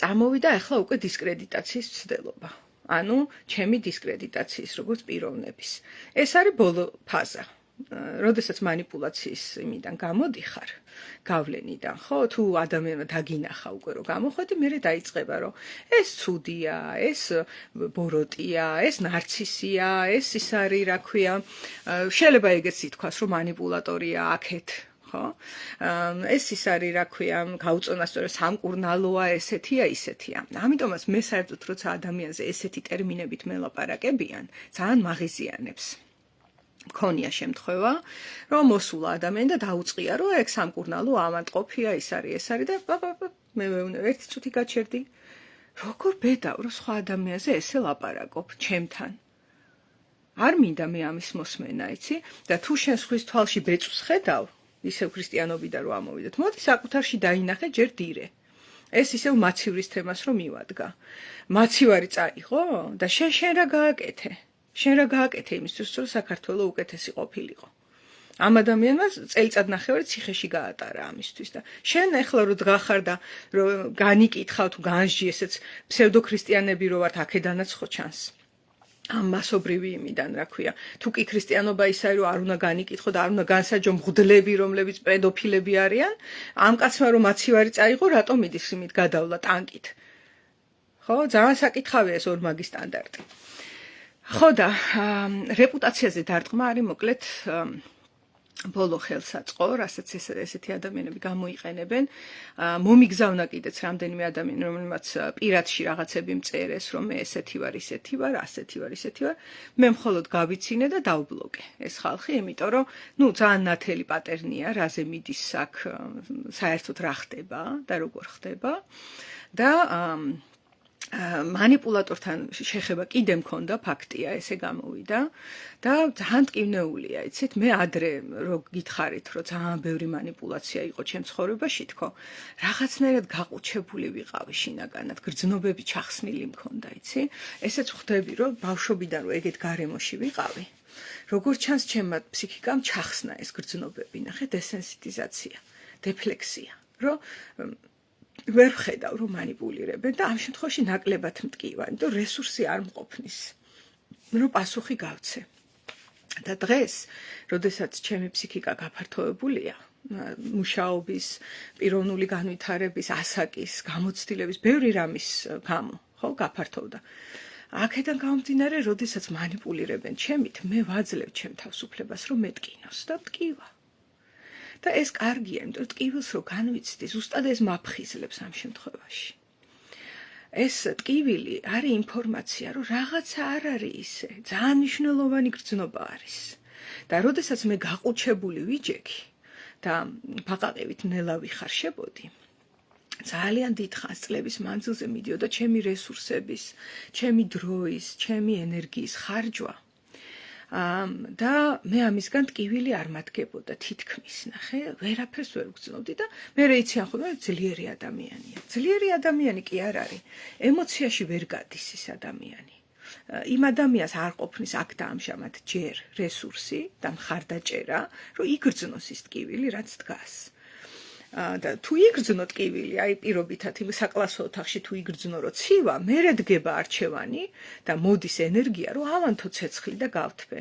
წამოვიდა ახლა უკვე დისკრედიტაციის ცდელობა. ანუ ჩემი დისკრედიტაციის როგორც პიროვნების. ეს არის ბოლო ფაზა. როდესაც манипуляციის იმიდან გამოდიხარ, გავლენიდან, ხო, თუ ადამიანმა დაგინახა უკვე რომ გამოხვედი, მერე დაიწყება რომ ეს ცუდია, ეს ბოროტია, ეს ნარცისია, ეს ის არის, რა ქვია, შეიძლება ეგეც ითქვას რომ манипуляტორია აქეთ, ხო? ეს ის არის, რა ქვია, გაუწონასწორე სამკურნალოა, ესეთია, ისეთია. ამიტომაც მე საერთოდ როცა ადამიანზე ესეთი ტერმინებით მელაპარაკებიან, ძალიან მაღიზიანებს. მქონია შემთხვევა, რომ მოსულა ადამიანი და დაუწყია, რომ ეგ სამკურნალო ამანტყოფია, ის არის და მე მეუბნები, ერთი წუთი გაჩერდი. როგორ ბედავ, რომ სხვა ადამიანზე ესე ლაპარაკობ ჩემთან. არ მინდა მე ამის მოსმენა, იცი? და თუ შენ სხვის თვალში ბეწვს ხედავ, ისევ ქრისტიანობიდან რო ამოვიდეთ, მოდი საკუთარში დაინახე ჯერ დირე. ეს ისევ მაცივრის თემას რომ მივადგა. მაცივარი წაიღო და შენ რა გააკეთე? შენ რა გააკეთე იმისთვის, რომ საქართველო უკეთესი ყოფილიყო. ამ ადამიანმა წელიწად ნახევარი ციხეში გაატარა ამისთვის და შენ ეხლა რო დგახარ და რო განიკითხავ თუ განსჯი ესეც ფსევდოქრისტიანები რო ვართ, აქედანაც ხო ჩანს. ამ მასობრივი იმიდან, რა ქვია, თუ კი ქრისტიანობა ის არის, რომ არ უნდა განიკითხო და არ უნდა განსაჯო მღვდლები, რომლებიც პედოფილები არიან, ამ კაცმა რომ მაცივარი წაიღო, რატომ მიდის იმით გადავლა ტანკით? ხო, ძალიან საკითხავია ეს ორმაგი სტანდარტი. ხო და რეპუტაციაზე დარტყმა არის მოკლედ ბოლო ხელსაწყო, რასაც ესეთი ადამიანები გამოიყენებენ. მომიგზავნა კიდეც რამდენიმე ადამიანი, რომელმაც პირადში რაღაცები მწერეს, რომ მე ესეთი ვარ, ასეთი ვარ. მე მხოლოდ გავიცინე და დავბლოკე ეს ხალხი, იმიტომ რომ, ძალიან ნათელი პატერნია, რაზე მიდის აქ, საერთოდ რა ხდება და როგორ ხდება და манипулаტორთან შეხება კიდე მქონდა, ფაქტია, ესე გამოვიდა და ძალიან ტკივნეულია, იცით, მე ადრე რო გითხარით, რომ ძალიან ბევრი манипуляცია იყო ჩემ ცხოვრებაში, თქო, რაღაცნაირად გაყუჩებული ვიყავი შინაგანად, გრძნობები ჩახსნილი მქონდა, იცი? ესეც ხვდები, რომ ბავშვობიდან რო ეგეთ გარემოში ვიყავი, როგორ ჩანს ჩემმა ფსიქიკამ ჩახსნა ეს გრძნობები, ნახე, დესენსიტიზაცია, დეფლექსია, რომ ვერ ვხედავ, რომ манипуლირებენ და ამ შემთხვევაში ნაკლებად მტკივა, იმიტომ რესურსი არ მყოფნის, რომ პასუხი გავცე. და დღეს, როდესაც ჩემი ფსიქიკა გაფართოებულია, მუშაობის, პიროვნული განვითარების, ასაკის, გამოცდილების, ბევრი რამის გამო, ხო, გაფართოვდა. აქედან გამომდინარე, როდესაც манипуლირებენ ჩემით, მე ვაძლევ ჩემ თავისუფლებას, რომ მეტკინოს და მტკივა. და ეს კარგია, იმიტომ რომ ტკივილს რო განვიცდი, ზუსტად ეს მაფხიზლებს ამ შემთხვევაში. ეს ტკივილი არის ინფორმაცია, რომ რაღაცა არ არის ისე, ძალიან მნიშვნელოვანი გრძნობა არის. და როდესაც მე გაყუჩებული ვიჯექი და ბაყაყებით ნელა ვიხარშებოდი, ძალიან დიდ ხანს წლების მანძილზე მიდიოდა ჩემი რესურსების, ჩემი დროის, ჩემი ენერგიის ხარჯვა. და მე ამისგან ტკივილი არ მადგებოდა თითქმის, ნახე, ვერაფერს ვერ ვგრძნობდი და მე რეიციან ხოლმე ძლიერი ადამიანია. ძლიერი ადამიანი კი არ არის. ემოციაში ვერ გადის ის ადამიანი. იმ ადამიანს არ ყოფნის აქ და ამჟამად ჯერ რესურსი და მხარდაჭერა, რომ იგრძნოს ის ტკივილი, რაც დგას. და თუ იგრძნო ტკივილი, აი პირობითად იმ საკლასო ოთახში თუ იგრძნო რო ცივა, მერე დგება არჩევანი და მოდის ენერგია, რომ ავანთო ცეცხლი და გავთბე.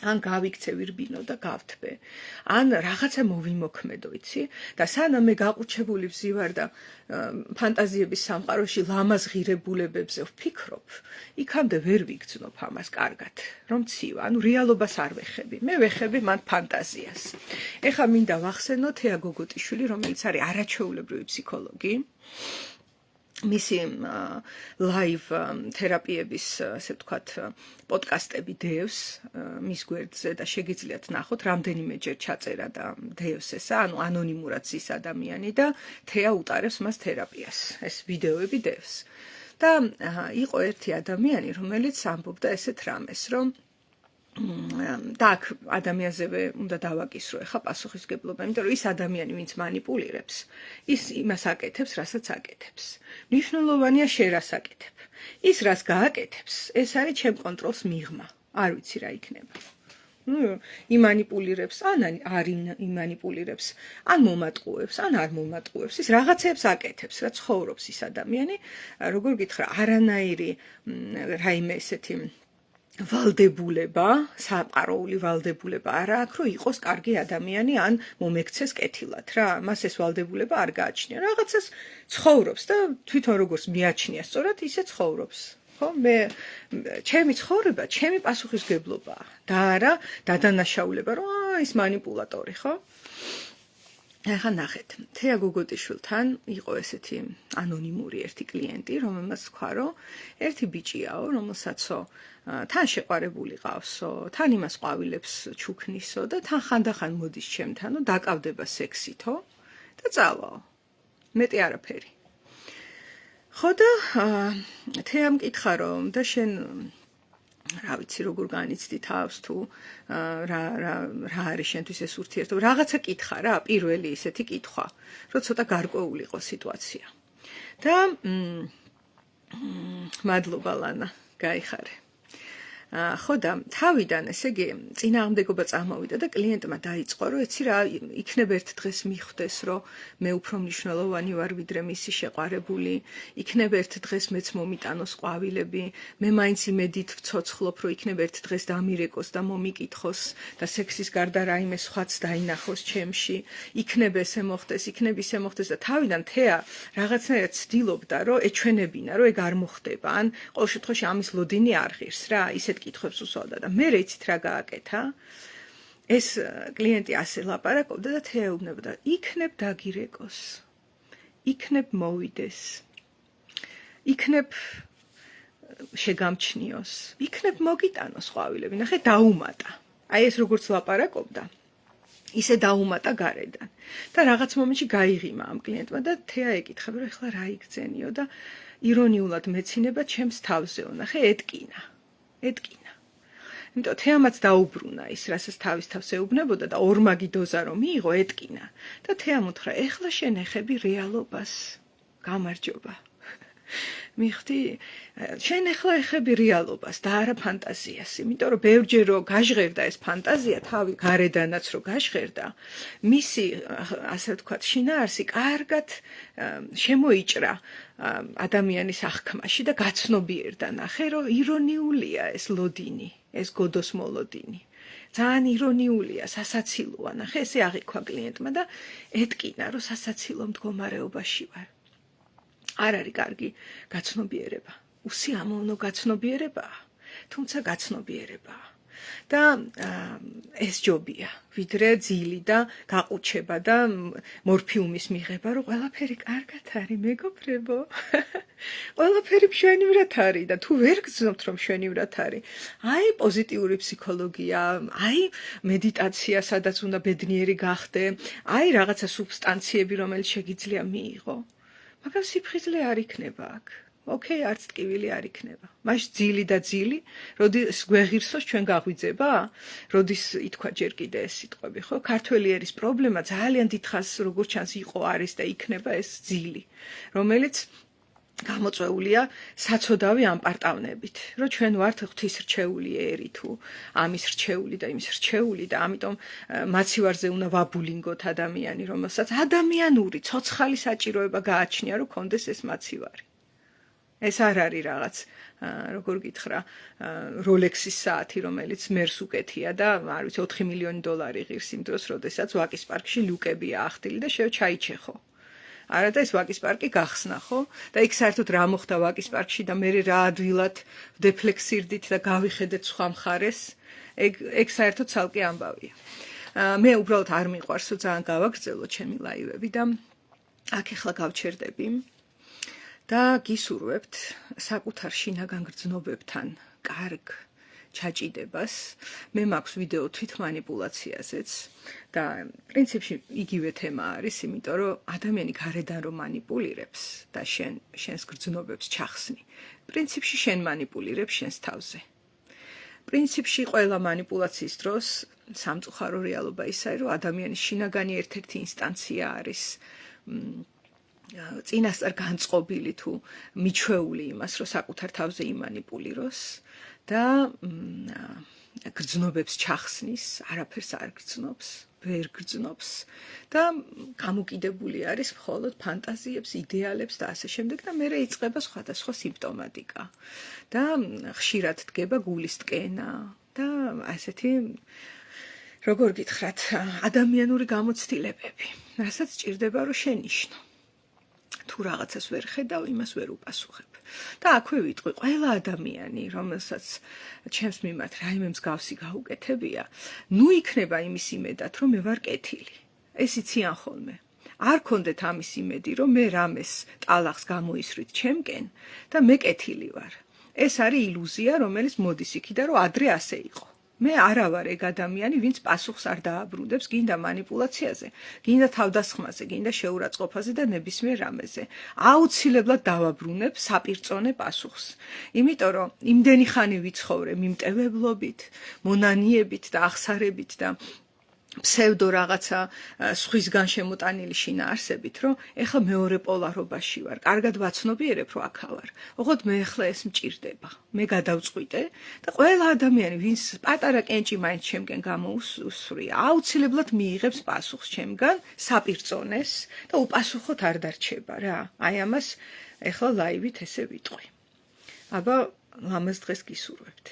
ან გავიქცე ვირბინო და გავთბე. ან რაღაცა მოვიმოქმედო, იცი? და სანამ მე გაყუჩებული ვზივარ და ფანტაზიების სამყაროში ლამაზ ღირებულებებზე ვფიქრობ, იქამდე ვერ ვიგრძნობ ამას კარგად, რომ ცივა. ანუ რეალობას არ ვეხები. მე ვეხები მან ფანტაზიას. ეხლა მინდა ვახსენო თეა გოგოტიშვილი, რომელიც არის არაჩვეულებრივი ფსიქოლოგი. მისი ლაივ თერაპიების, ასე ვთქვათ, პოდკასტები დევს მის გვერდზე და შეგიძლიათ ნახოთ, რამდენიმეჯერ ჩაწერა და დევს ესა, ანუ ანონიმურად ზის ადამიანი და თეა უტარებს მას თერაპიას. ეს ვიდეოები დევს. და იყო ერთი ადამიანი, რომელიც ამბობდა ესეთ რამეს, რომ და აქ ადამიანზევე უნდა დავაკისრო ახლა პასუხისგებლობა, იმიტომ რომ ის ადამიანი, ვინც манипуლირებს, ის იმას აკეთებს, რასაც აკეთებს. მნიშვნელოვანია შენ რას აკეთებ. ის რას გააკეთებს, ეს არის ჩემ კონტროლს მიღმა. არ ვიცი რა იქნება. იმანიპულირებს, ან არ იმანიპულირებს, ან მომატყუებს, ან არ მომატყუებს. ის რაღაცებს აკეთებს, რა ცხოვრობს ის ადამიანი, როგორ გითხრა, არანაირი რაიმე ესეთი ვალდებულება, სამყაროული ვალდებულება არ აქვს, რომ იყოს კარგი ადამიანი, ან მომექცეს კეთილად რა. მას ეს ვალდებულება არ გააჩნია. რაღაცას ცხოვრობს და თვითონ როგორც მიაჩნია, სწორად ისე ცხოვრობს. ხო, მე ჩემი ცხოვრება, ჩემი პასუხისგებლობაა და არა დადანაშაულება, რომ ის манипуლატორი, ხო? ახლა ნახეთ, თეა გოგოტიშვილთან იყო ესეთი ანონიმური ერთი კლიენტი, რომელმაც თქვა, რომ ერთი ბიჭიაო, რომელსაცო თან შეყვარებული ყავსო, თან იმას ყვავილებს ჩუქნისო და თან ხანდახან მოდის ჩემთანო, დაკავდება სექსითო და წავაო. მეტი არაფერი. ხო და თეამ მკითხა, რომ და შენ რა ვიცი, როგორ განიცდი თავს თუ რა არის შენთვის ეს ურთიერთობა, რაღაცა კითხა რა, პირველი ისეთი კითხვა, რომ ცოტა გარკვეული იყო სიტუაცია. და მადლობა ლანა, გაიხარე. ხო და თავიდან, ესე იგი, წინააღმდეგობა წამოვიდა და კლიენტმა დაიწყო, რომ ეცი რა, იქნებ ერთ დღეს მიხვდეს, რომ მე უფრო მნიშვნელოვანი ვარ, ვიდრე მისი შეყვარებული, იქნებ ერთ დღეს მეც მომიტანოს ყვავილები, მე მაინც იმედით ვცოცხლობ, რომ იქნებ ერთ დღეს დამირეკოს და მომიკითხოს და სექსის გარდა რაიმე სხვაც დაინახოს ჩემში, იქნებ ესე მოხდეს, იქნებ ისე მოხდეს და თავიდან თეა რაღაცნაირად ცდილობდა, რომ ეჩვენებინა, რომ ეგ არ მოხდება, ან ყოველ შემთხვევაში ამის ლოდინი არ ღირს რა, ისეთ კითხვებს უსვავდა და მე იცით რა გააკეთა? ეს კლიენტი ასე ლაპარაკობდა და თეა ეუბნებოდა, იქნებ დაგირეკოს, იქნებ მოვიდეს, იქნებ შეგამჩნიოს, იქნებ მოგიტანოს ყვავილები, ნახე დაუმატა. აი ეს როგორც ლაპარაკობდა, ისე დაუმატა გარედან. და რაღაც მომენტში გაიღიმა ამ კლიენტმა და თეა ეკითხა, რომ ეხლა რა იგრძენიო და ირონიულად მეცინება ჩემს თავზეო, ნახე ეტკინა. იმიტომ თეამაც დაუბრუნა ის, რასაც თავის თავს ეუბნებოდა და ორმაგი დოზა რომ მიიღო, ეტკინა. და თეამ უთხრა, ეხლა შენ ეხები რეალობას. გამარჯობა. მიხდი, შენ ეხლა ეხები რეალობას და არა ფანტაზიას, იმიტომ რომ ბევრჯერ რომ გაჟღერდა ეს ფანტაზია, თავი გარედანაც რომ გაჟღერდა, მისი, ასე ვთქვათ, შინაარსი კარგად შემოიჭრა ადამიანის აღქმაში და გაცნობიერდა, ნახე, რომ ირონიულია ეს ლოდინი, ეს გოდოს მოლოდინი. ძალიან ირონიულია, სასაცილოა, ნახე, ესე აღიქვა კლიენტმა და ეტკინა, რომ სასაცილო მდგომარეობაში ვარ. არ არის კარგი გაცნობიერება. უსიამოვნო გაცნობიერებაა, თუმცა გაცნობიერებაა. და ეს ჯობია, ვიდრე ძილი და გაყუჩება და მორფიუმის მიღება, რომ ყველაფერი კარგად არის, მეგობრებო. ყველაფერი მშვენივრად არის და თუ ვერ გრძნობთ, რომ მშვენივრად არის, აი პოზიტიური ფსიქოლოგია, აი მედიტაცია, სადაც უნდა ბედნიერი გახდე, აი რაღაცა სუბსტანციები, რომელიც შეგიძლია მიიღო. მაგრამ სიფხიზლე არ იქნება აქ. ოკეი, არც ტკივილი არ იქნება. მაშ ძილი და ძილი, როდის გვეღირსოს ჩვენ გაღვიძება? როდის ითქვა ჯერ კიდე ეს სიტყვები, ხო? ქართველი ერის პრობლემა ძალიან დიდხანს როგორც ჩანს იყო, არის და იქნება ეს ძილი, რომელიც გამოწვეულია საცოდავი ამპარტავნებით, რომ ჩვენ ვართ ღვთისრჩეული ერი თუ ამის რჩეული და იმის რჩეული და ამიტომ მაცივარზე უნდა ვაბულინგოთ ადამიანი, რომელსაც ადამიანური ცოცხალი საჭიროება გააჩნია, რომ კონდეს ეს მაცივარი. ეს არ არის რაღაც, როგორ გითხრა, როლექსის საათი, რომელიც მერს უკეთია და არ ვიცი 4 მილიონი დოლარი ღირს იმ დროს, როდესაც ვაკის პარკში ლუკებია ახდილი და ჩაიჩეხო. არა და ეს ვაკის პარკი გახსნა, ხო? და იქ საერთოდ რა მოხდა ვაკის პარკში და მე რა ადვილად ვდეფლექსირდით და გავიხედეთ სხვა მხარეს, ეგ საერთოდ ცალკე ამბავია. მე უბრალოდ არ მიყვარს, რომ ძალიან გავაგრძელო ჩემი ლაივები და აქ ახლა გავჩერდები და გისურვებთ საკუთარ შინაგან გრძნობებთან კარგ ჩაჭიდებას. მე მაქვს ვიდეო თვითმანიპულაციაზეც და პრინციპში იგივე თემა არის, იმიტომ რომ ადამიანი გარედან რომ მანიპულირებს და შენს გრძნობებს ჩახსნი, პრინციპში შენ მანიპულირებს შენს თავზე. პრინციპში ყველა მანიპულაციის დროს სამწუხარო რეალობა ისაა, რომ ადამიანის შინაგანი ერთ-ერთი ინსტანცია არის წინასწარ განწყობილი თუ მიჩვეული იმას, რომ საკუთარ თავზე იმანიპულიროს და გრძნობებს ჩახსნის, არაფერს არ გრძნობს, ვერ გრძნობს და გამოკიდებული არის მხოლოდ ფანტაზიებს, იდეალებს და ასე შემდეგ და მერე იწყება სხვადასხვა სიმპტომატიკა და ხშირად დგება გულის ტკენა და ასეთი როგორ გითხრათ, ადამიანური გამოცდილებები, რასაც ჭირდება რომ შენიშნო. თუ რაღაცას ვერ ხედავ, იმას ვერ უპასუხებ. და აქვე ვიტყვი, ყველა ადამიანი, რომელსაც ჩემს მიმართ რაიმე მსგავსი გაუკეთებია, ნუ იქნება იმის იმედად, რომ მე ვარ კეთილი. ეს იციან ხოლმე. არ გქონდეთ ამის იმედი, რომ მე რამეს ტალახს გამოისვრით ჩემკენ და მე კეთილი ვარ. ეს არის ილუზია, რომელიც მოდის იქიდან, რომ ადრე ასე იყო. მე არა ვარ ეგ ადამიანი, ვინც პასუხს არ დააბრუნდებს, გინდა მანიპულაციაზე, გინდა თავდასხმაზე, გინდა შეურაცხყოფაზე და ნებისმიერ რამეზე. აუცილებლად დავაბრუნებ საპირწონე პასუხს. იმიტომ რომ იმდენი ხანი ვიცხოვრე მიმტევებლობით, მონანიებით და აღსარებით და ფსევდო რაღაცა სხვისგან შემოტანილი შინაარსებით, რომ ეხლა მეორე პოლარობაში ვარ. კარგად ვაცნობიერებ, რომ აქ ვარ. ოღონდ მე ეხლა ეს მჭირდება. მე გადავწყვიტე და ყველა ადამიანი, ვინც პატარა კენჭი მაინც ჩემგან გამოუსვრია, აუცილებლად მიიღებს პასუხს ჩემგან, საპირწონეს და უპასუხოდ არ დარჩება რა. აი ამას ეხლა ლაივით ესე ვიტყვი. აბა, ამას დღეს გისურვებთ.